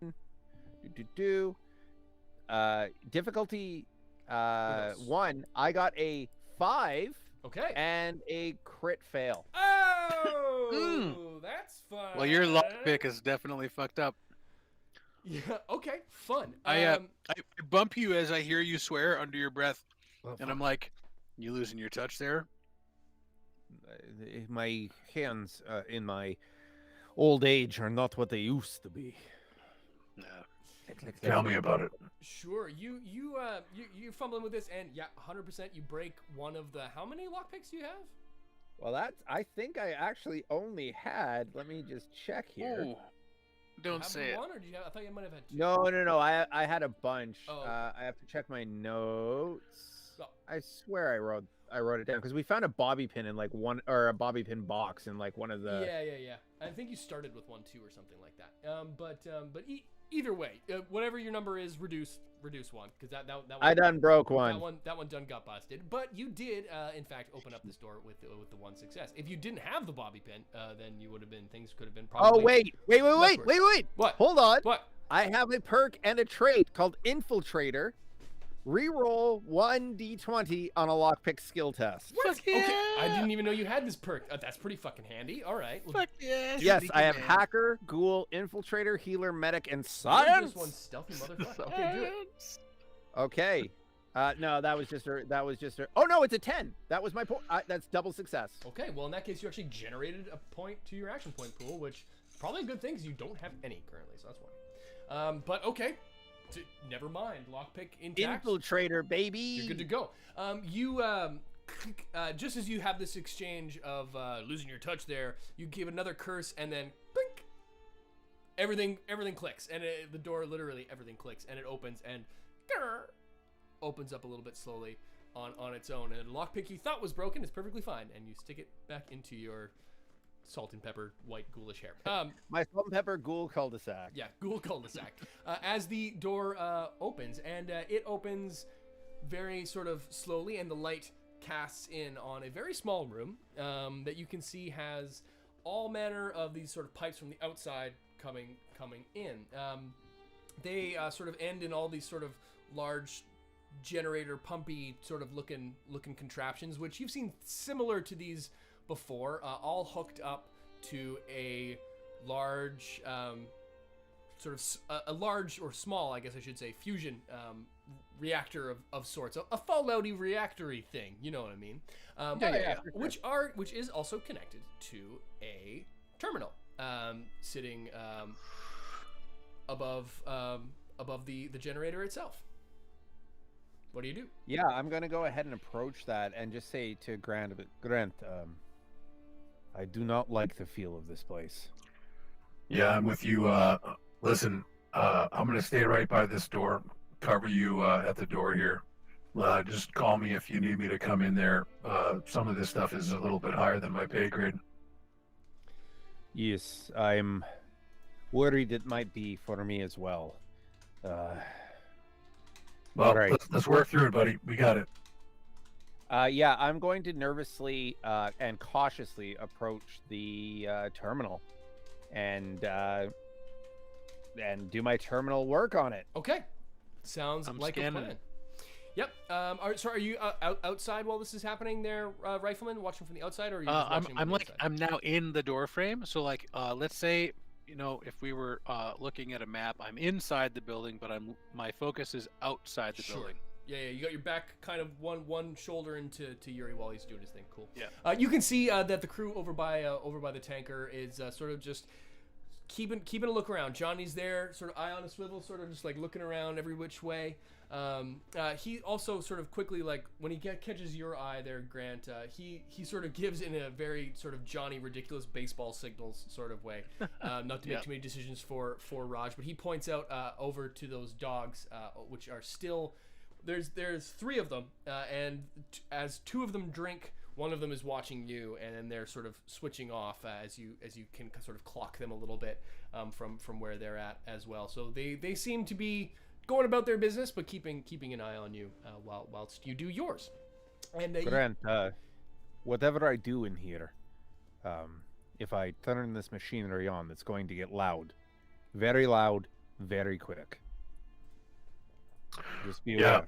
Difficulty 1. I got a 5 Okay. and a crit fail. Oh, that's fun. Well, your lockpick is definitely fucked up. Yeah. Okay. Fun. I bump you as I hear you swear under your breath, and I'm like, "You losing your touch there?" My hands in my old age are not what they used to be. No. Tell me about it. Sure. You're fumbling with this, and yeah, 100%. You break one of the. How many lockpicks do you have? Well, I think I actually only had. Let me just check here. Oh, don't say it. One, or did you have, I thought you might have had 2. No. I had a bunch. Oh. I have to check my notes. Oh. I swear I wrote it down because we found a bobby pin in like one, or a bobby pin box in like one of the. Yeah. I think you started with 1 too or something like that. Either way, whatever your number is, reduce 1 because that one. I done broke one. That one done got busted. But you did, in fact, open up this door with the 1 success. If you didn't have the bobby pin, then you would have been things could have been probably. Oh wait! What? Hold on. What? I have a perk and a trait called Infiltrator. Reroll 1d20 on a lockpick skill test. Fuck yeah! Okay, I didn't even know you had this perk. That's pretty fucking handy. All right. Well, Fuck yeah! Yes, I have Hacker, Ghoul, Infiltrator, Healer, Medic, and This Science. one stealthy motherfucker. Okay, do it. Okay. No, that was just a. Oh no, it's a 10. That was my point. That's double success. Okay, well in that case you actually generated a point to your action point pool, which is probably a good thing because you don't have any currently, so that's why. But okay, never mind. Lockpick intact. Infiltrator, baby. You're good to go. Just as you have this exchange of losing your touch there, you give another curse and then blink. Everything clicks, and the door literally everything clicks, and it opens and opens up a little bit slowly on its own. And the lockpick you thought was broken is perfectly fine, and you stick it back into your salt and pepper white ghoulish hair. My salt and pepper ghoul cul-de-sac. Yeah, ghoul cul-de-sac. As the door opens, and it opens very sort of slowly, and the light casts in on a very small room that you can see has all manner of these sort of pipes from the outside coming in. They sort of end in all these sort of large generator pumpy sort of looking contraptions, which you've seen similar to these before, all hooked up to a large sort of a large or small, I guess I should say, fusion reactor of sorts, a fallouty reactory thing, you know what I mean? Yeah. Which is also connected to a terminal sitting above the generator itself. What do you do? Yeah, I'm gonna go ahead and approach that and just say to Grant, I do not like the feel of this place. Yeah, I'm with you. Listen, I'm gonna stay right by this door, cover you at the door here. Just call me if you need me to come in there. Some of this stuff is a little bit higher than my pay grade. Yes, I'm worried it might be for me as well. Well, all right. let's work through it, buddy. We got it. Yeah, I'm going to nervously and cautiously approach the terminal and do my terminal work on it. Okay. Sounds like a plan. Yep. Are you outside while this is happening there, Rifleman, watching from the outside, or are you just watching from the inside? I'm now in the door frame. So like, let's say, if we were looking at a map, I'm inside the building, but my focus is outside the building. Yeah, you got your back kind of one shoulder into Yuri while he's doing his thing. Cool. Yeah. You can see that the crew over by the tanker is sort of just keeping a look around. Johnny's there, sort of eye on a swivel, sort of just like looking around every which way. He also sort of quickly, like when he catches your eye there, Grant, he sort of gives in a very sort of Johnny ridiculous baseball signals sort of way, not to make too many decisions for Raj, but he points out over to those dogs, which are still there's 3 of them, and as 2 of them drink, one of them is watching you, and then they're sort of switching off as you can sort of clock them a little bit from where they're at as well. So they seem to be going about their business, but keeping an eye on you whilst you do yours. And Grant, whatever I do in here, if I turn this machinery on, it's going to get loud, very quick. Just be aware.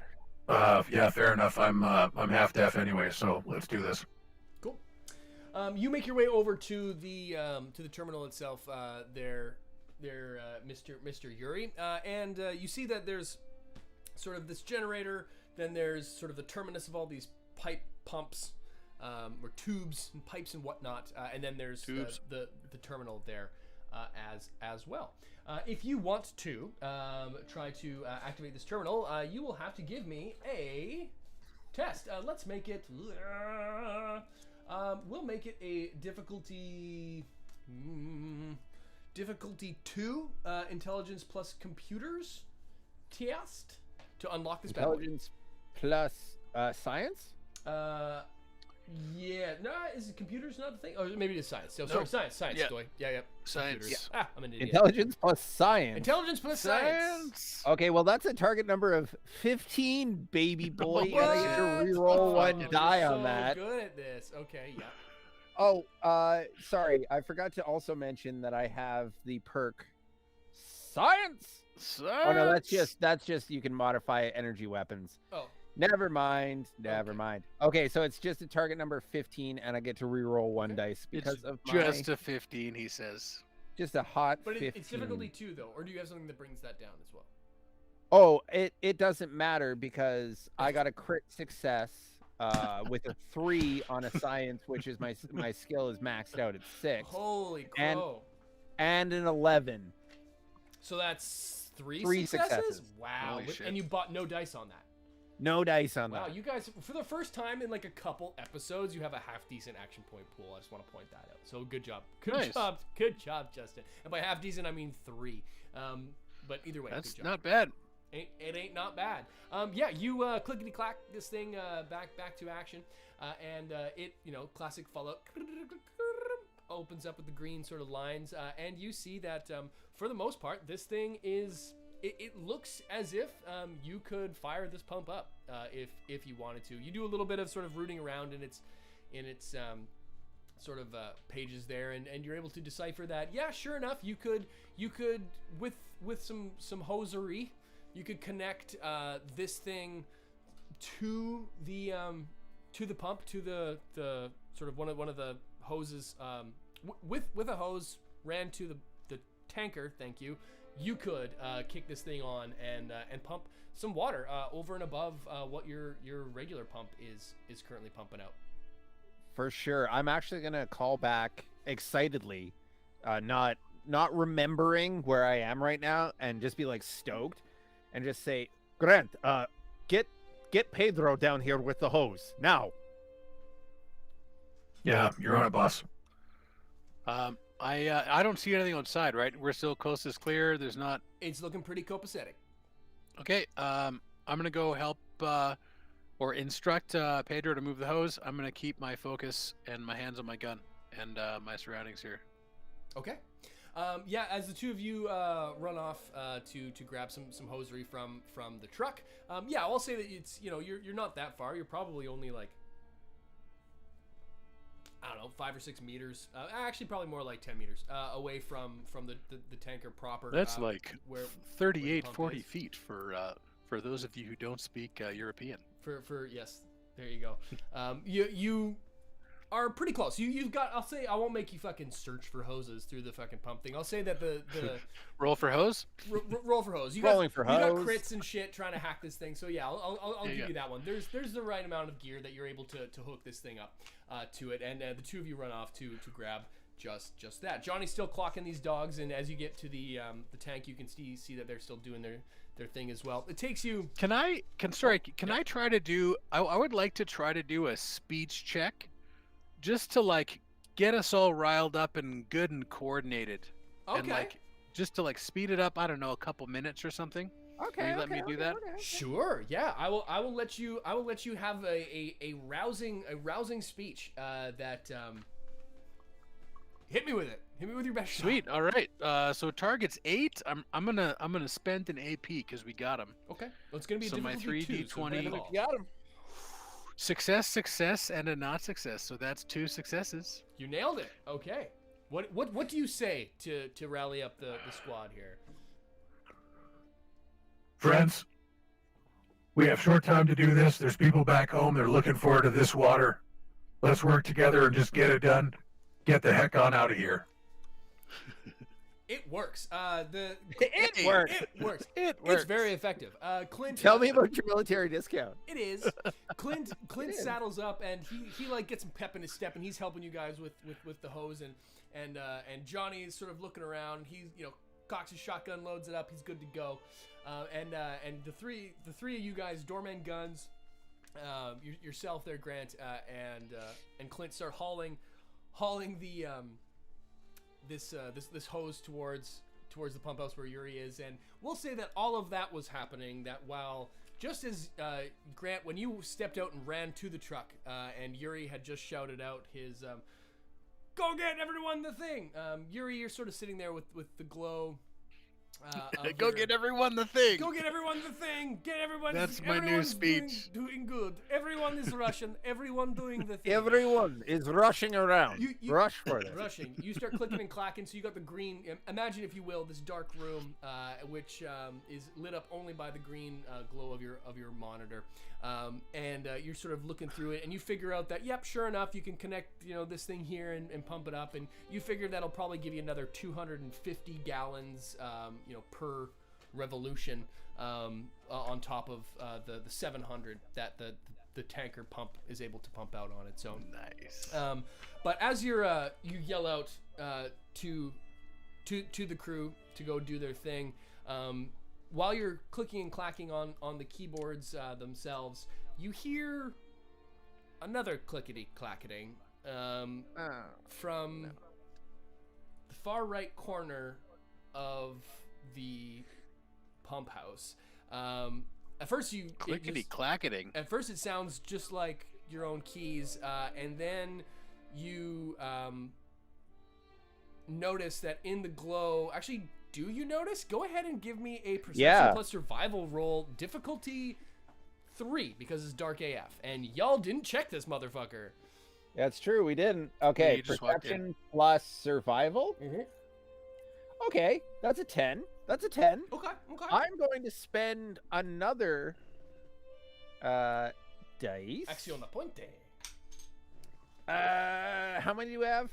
Yeah, fair enough. I'm half deaf anyway, so let's do this. Cool. You make your way over to the terminal itself. There, Mr. Yuri, and you see that there's sort of this generator. Then there's sort of the terminus of all these pipe pumps, or tubes and pipes and whatnot, and then there's the terminal there as well. If you want to try to activate this terminal, you will have to give me a test. Let's make it. We'll make it a difficulty 2, intelligence plus computers test to unlock this. Intelligence plus science. Yeah, no, is it computers not the thing? Or maybe it's science. So, sorry, science, yeah. Stoy. Yeah. Science. Yeah. I'm an idiot. Intelligence plus science. Intelligence plus science. Okay, well, that's a target number of 15, baby boy. You gotta get to reroll one die on that. Good at this. Okay, yeah. Oh, sorry. I forgot to also mention that I have the perk Science. Oh no, that's just you can modify energy weapons. Oh. Never mind. Okay, so it's just a target number 15, and I get to reroll one dice because of just a 15. He says, just a hot. But 15. It's difficulty 2 though, or do you have something that brings that down as well? Oh, it doesn't matter because I got a crit success with a 3 on a science, which is my skill is maxed out at 6. Holy crow! And an 11. So that's three successes? Wow! And you bought no dice on that. No dice on that. Wow, you guys, for the first time in like a couple episodes, you have a half-decent action point pool. I just want to point that out. So good job. Good job, Justin. And by half-decent, I mean 3. But either way, that's good job. not bad. It ain't not bad. Yeah, you clickety-clack this thing back to action. And it, classic Fallout opens up with the green sort of lines. And you see that, for the most part, this thing is... It looks as if you could fire this pump up if you wanted to. You do a little bit of sort of rooting around in its sort of pages there, and you're able to decipher that. Yeah, sure enough, you could with some hosiery, you could connect this thing to the pump, to the sort of one of the hoses with a hose ran to the tanker. Thank you. You could kick this thing on and pump some water over and above what your regular pump is currently pumping out. For sure. I'm actually gonna call back excitedly, not remembering where I am right now, and just be like stoked, and just say, Grant, get Pedro down here with the hose now. Yeah, you're on it, boss. I don't see anything outside, right? We're still coast is clear. There's not. It's looking pretty copacetic. Okay. I'm gonna go help or instruct Pedro to move the hose. I'm gonna keep my focus and my hands on my gun and my surroundings here. Okay. Yeah, as the two of you run off to grab some hosiery from the truck. Yeah, I'll say that it's you're not that far. You're probably only like, I don't know, 5 or 6 meters. Actually, probably more like 10 meters away from the tanker proper. That's like where 38, where 40 feet for those of you who don't speak European. For yes, there you go. You are pretty close. You've got. I'll say I won't make you fucking search for hoses through the fucking pump thing. I'll say that the roll for hose. Roll for hose. You Rolling got, for you got hose. crits and shit trying to hack this thing. So yeah, I'll give you that one. There's the right amount of gear that you're able to hook this thing up to it, and the two of you run off to grab just that. Johnny's still clocking these dogs, and as you get to the tank, you can see that they're still doing their thing as well. It takes you. Can I try to do? I would like to try to do a speech check, just to like get us all riled up and good and coordinated. Okay. And like just to like speed it up. I don't know, a couple minutes or something. Okay. Will you let me do that? Okay. Sure. Yeah. I will let you have a rousing speech that. Hit me with it. Hit me with your best shot. Sweet. All right. So target's 8. I'm gonna spend an AP because we got him. Okay. Well, it's gonna be So my 3d20. So Got him. Success, and a not success. So that's 2 successes. you nailed it. Okay. What do you say to rally up the squad here? Friends, we have short time to do this. There's people back home. They're looking forward to this water. Let's work together and just get it done. Get the heck on out of here. It works. It works. It works. It works. It's very effective. Clint, Tell me about your military discount. It is. Clint saddles up and he like gets some pep in his step and he's helping you guys with the hose and Johnny is sort of looking around. He's cocks his shotgun, loads it up. He's good to go. And the three of you guys, doorman guns, yourself there, Grant, and Clint start hauling the this hose towards the pump house where Yuri is, and we'll say that all of that was happening. That while just as Grant, when you stepped out and ran to the truck, and Yuri had just shouted out his "Go get everyone the thing," Yuri, you're sort of sitting there with the glow. Go get everyone the thing. Go get everyone the thing. Get everyone. That's my new speech. Doing good. Everyone is Russian. Everyone doing the thing. Everyone is rushing around. Rush for it. Rushing. You start clicking and clacking. So you got the green. Imagine, if you will, this dark room, which is lit up only by the green glow of your monitor. And you're sort of looking through it, and you figure out that sure enough, you can connect this thing here and pump it up, and you figure that'll probably give you another 250 gallons. Per revolution on top of the 700 that the tanker pump is able to pump out on its own. Nice. But as you yell out to the crew to go do their thing, while you're clicking and clacking on the keyboards themselves, you hear another clickety clacketing from the far right corner of the pump house. At first clacketing. At first it sounds just like your own keys, and then you notice that in the glow. Actually, do you notice? Go ahead and give me a perception plus survival roll, difficulty 3, because it's dark AF, and y'all didn't check this motherfucker. That's true. We didn't. Okay, perception plus survival. Mm-hmm. Okay, that's a 10. Okay. I'm going to spend another dice. Acción a puente. How many do you have?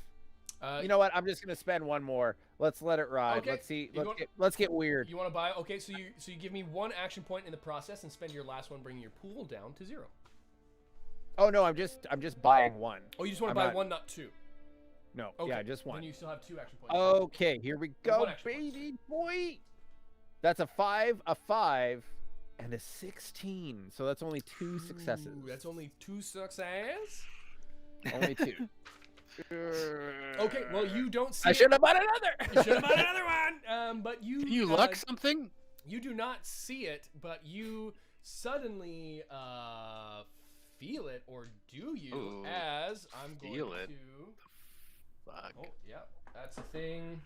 You know what? I'm just going to spend one more. Let's let it ride. Okay. Let's see. Let's get weird. You want to buy? Okay, so you give me one action point in the process and spend your last one, bringing your pool down to 0. Oh no, I'm just buying one. Oh, you just want to buy one, not 2. No, okay. Yeah, just one. Then you still have 2 action points. Okay, here we go, baby boy. That's a 5, and a 16. So that's only 2 successes. That's only 2 successes? Only 2. Okay, well, you don't see. I should have bought another. You should have bought another one. But you. Can you luck something? You do not see it, but you suddenly feel it, or do you? Ooh, as I'm going feel it. to. Fuck. Oh, yeah, that's the thing.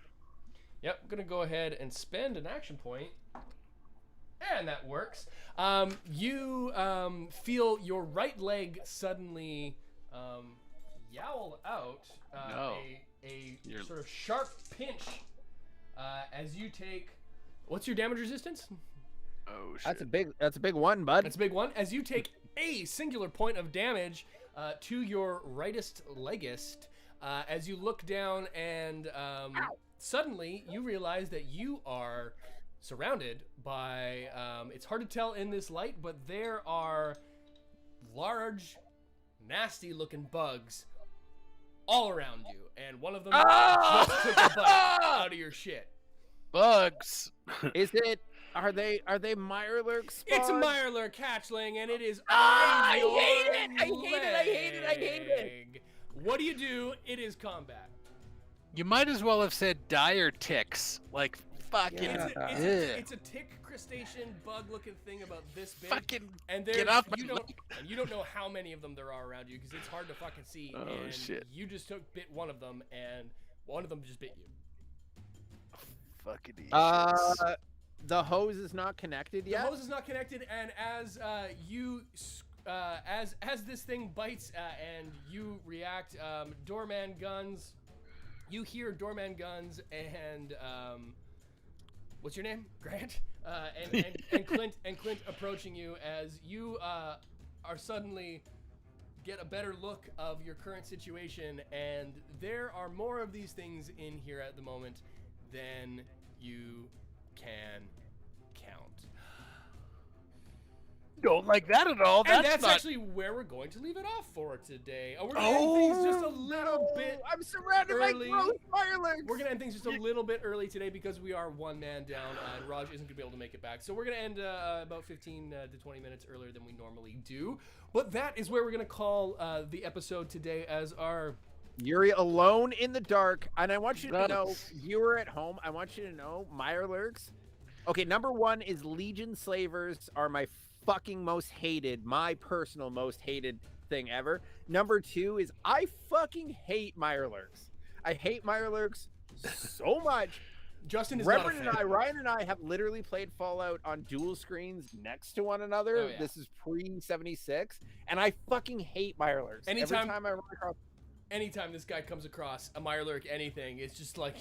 Yep, I'm gonna go ahead and spend an action point. And that works. You feel your right leg suddenly yowl out a sort of sharp pinch as you take. What's your damage resistance? Oh shit. That's a big one, bud. That's a big one. As you take a singular point of damage to your rightest legist, as you look down and suddenly you realize that you are surrounded by, it's hard to tell in this light, but there are large, nasty looking bugs all around you, and one of them just took a bite out of your shit. Bugs. Are they Mirelurk spawns? It's a Mirelurk hatchling, and it is I hate it. What do? It is combat. You might as well have said dire ticks. Like, fucking. It's a tick crustacean bug-looking thing about this big. Fucking and get off my you don't know how many of them there are around you because it's hard to fucking see. Oh, and shit. You just bit one of them, and one of them just bit you. Fucking the hose is not connected yet. The hose is not connected, and as as this thing bites and you react, doorman guns. You hear doorman guns and what's your name? Grant. And Clint approaching you as you are suddenly get a better look of your current situation, and there are more of these things in here at the moment than you can count. Don't like that at all. And that's actually where we're going to leave it off for today. We're going to end things just a little bit I'm surrounded by gross Mirelurks. We're going to end things just a little bit early today because we are one man down and Raj isn't going to be able to make it back. So we're going to end about 15 to 20 minutes earlier than we normally do. But that is where we're going to call the episode today as our... Yuri alone in the dark. And I want you to know, viewer at home, I want you to know, Mirelurks. Okay, number one is Legion Slavers are my fucking most hated, my personal most hated thing ever. Number two is I fucking hate Mirelurks. I hate Mirelurks so much. Justin is Reverend not a fan. Ryan and I have literally played Fallout on dual screens next to one another. Oh, yeah. This is pre-76, and I fucking hate Mirelurks. Every time I run across. Anytime this guy comes across a Mirelurk anything, it's just like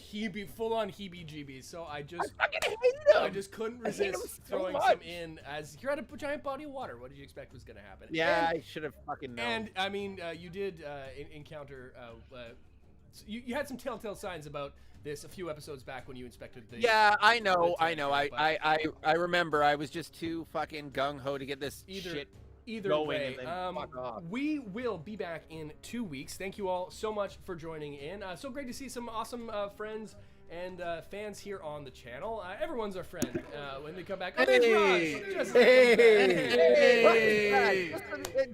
full-on heebie-jeebies. So I fucking hate him. I just couldn't resist throwing some in as you're at a giant body of water. What did you expect was going to happen? Yeah, I should have fucking known. And I mean, you did encounter. You had some telltale signs about this a few episodes back when you inspected the. Yeah, I know. I remember. I was just too fucking gung-ho to get this shit. Either way, we will be back in 2 weeks. Thank you all so much for joining in. So great to see some awesome friends and fans here on the channel. Everyone's our friend when they come back. Oh, there's Raj.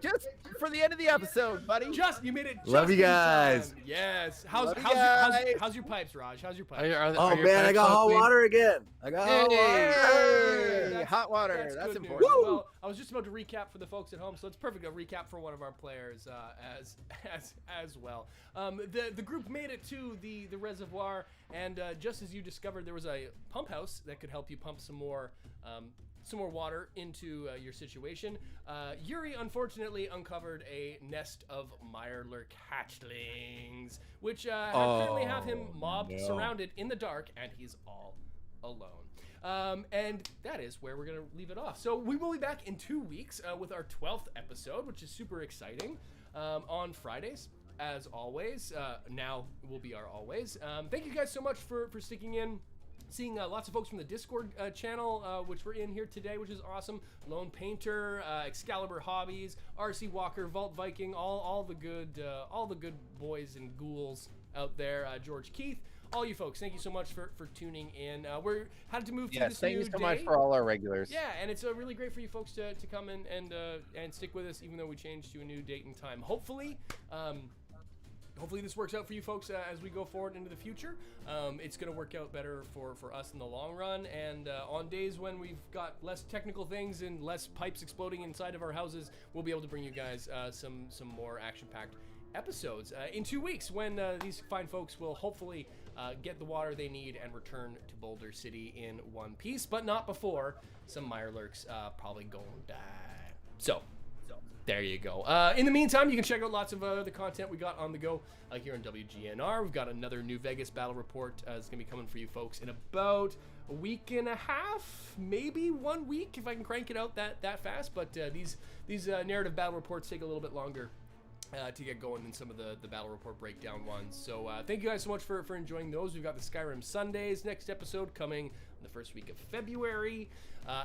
Just for the end of the episode, buddy. You made it. Love you guys. Time. Yes. How's your pipes, Raj? How's your pipes? Oh man, I got hot water again. I got hot water. Hot water. That's important. Well, I was just about to recap for the folks at home, so it's perfect to recap for one of our players as well. The group made it to the reservoir, and just as you discovered, there was a pump house that could help you pump some more water into your situation. Yuri unfortunately uncovered a nest of Mirelurk hatchlings, which currently have him surrounded in the dark, and he's all alone. And that is where we're going to leave it off. So we will be back in 2 weeks with our 12th episode, which is super exciting, on Fridays. As always, now will be our always. Thank you guys so much for sticking in. Seeing lots of folks from the Discord channel, which we're in here today, which is awesome. Lone Painter, Excalibur Hobbies, RC Walker, Vault Viking, all the good boys and ghouls out there. George Keith, all you folks, thank you so much for tuning in. We're had to move to this new day. Thank you so much for all our regulars. Yeah, and it's really great for you folks to come in and stick with us, even though we changed to a new date and time. Hopefully this works out for you folks as we go forward into the future. It's going to work out better for us in the long run. And on days when we've got less technical things and less pipes exploding inside of our houses, we'll be able to bring you guys some more action-packed episodes in 2 weeks when these fine folks will hopefully get the water they need, and return to Boulder City in one piece, but not before some Mirelurks probably gonna die. So there you go. In the meantime, you can check out lots of the content we got on the go here on WGNR. We've got another New Vegas battle report that's going to be coming for you folks in about a week and a half, maybe 1 week if I can crank it out that fast. But these narrative battle reports take a little bit longer to get going than some of the battle report breakdown ones. So thank you guys so much for enjoying those. We've got the Skyrim Sundays next episode coming in the first week of February.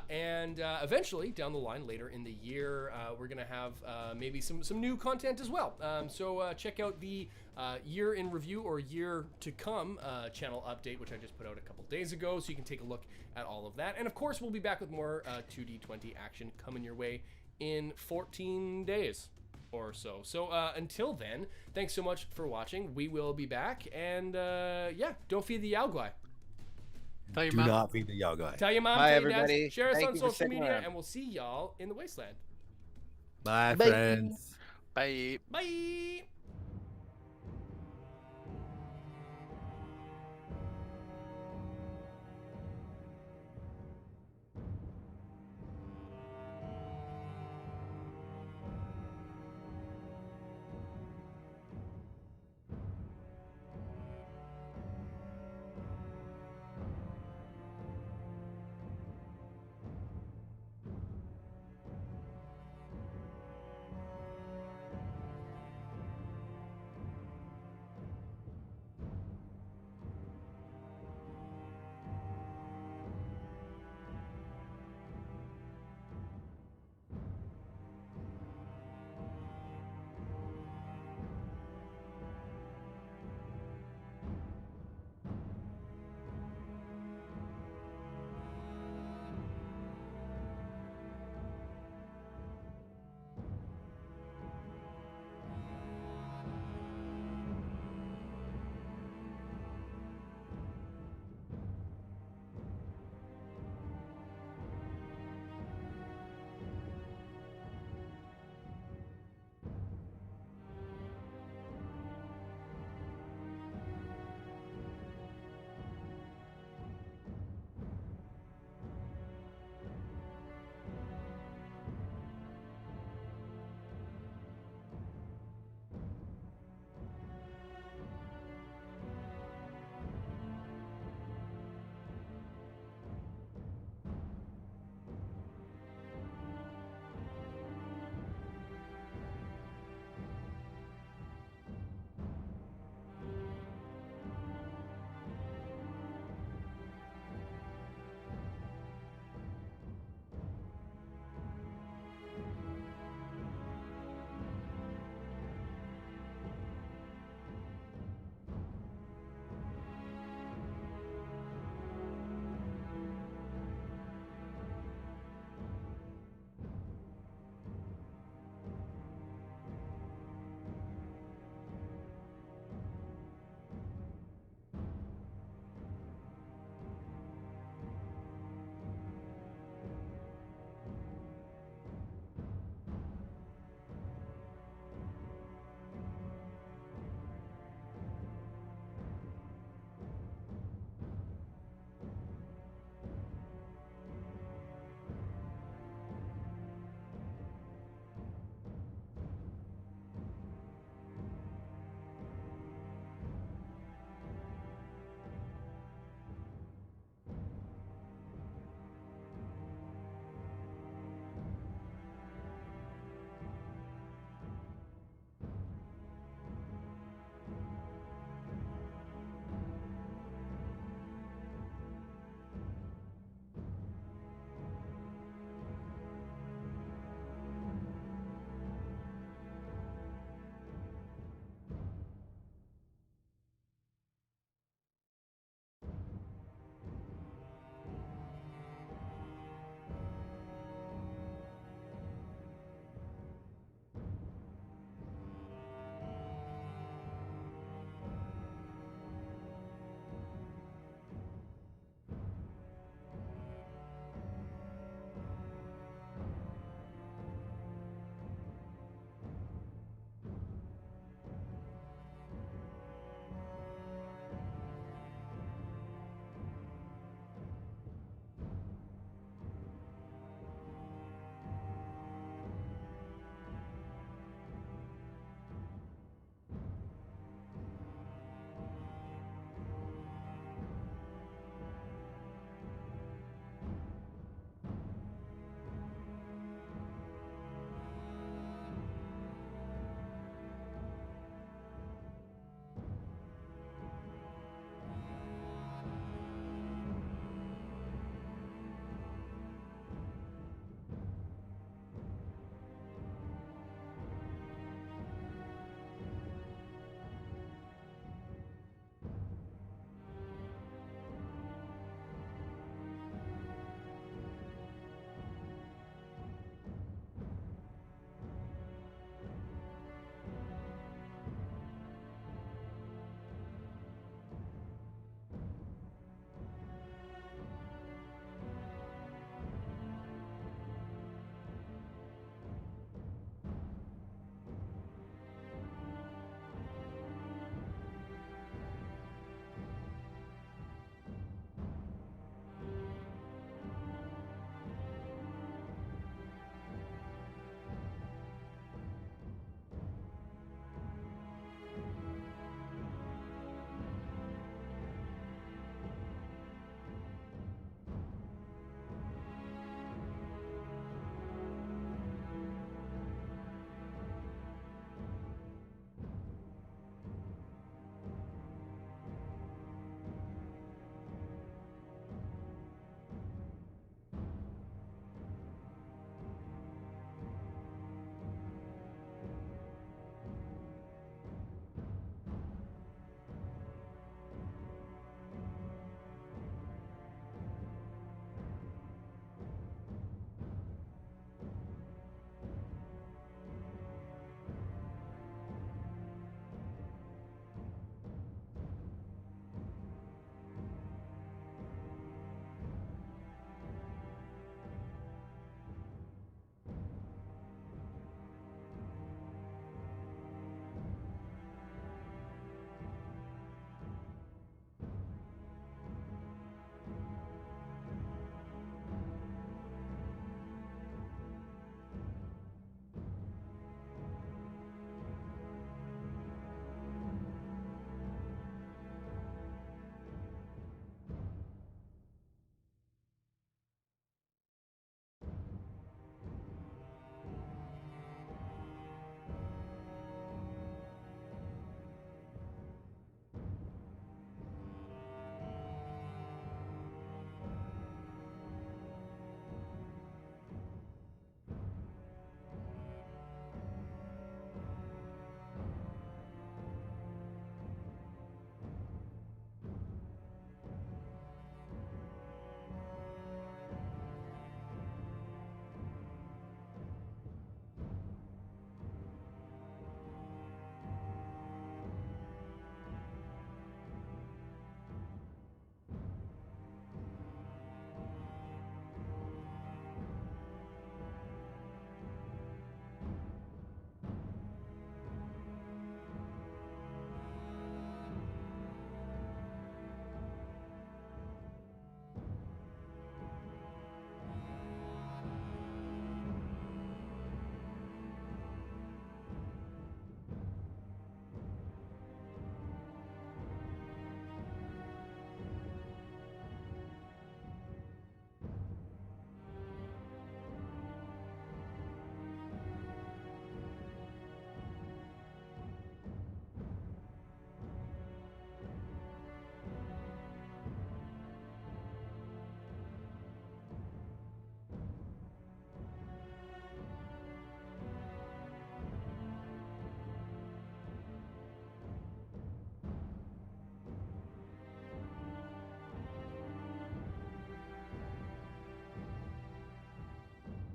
And eventually, down the line, later in the year, we're going to have maybe some new content as well. So check out the year in review or year to come channel update, which I just put out a couple days ago, so you can take a look at all of that. And of course, we'll be back with more 2D20 action coming your way in 14 days or so. So until then, thanks so much for watching. We will be back. And yeah, don't feed the Yao-Guai. Tell your Do mom. not feed the Yao-Guai. Tell your mom, Bye, tell your dads, everybody. share us Thank on you for social sticking media, around. and we'll see y'all in the wasteland. Bye, Bye. friends. Bye. Bye.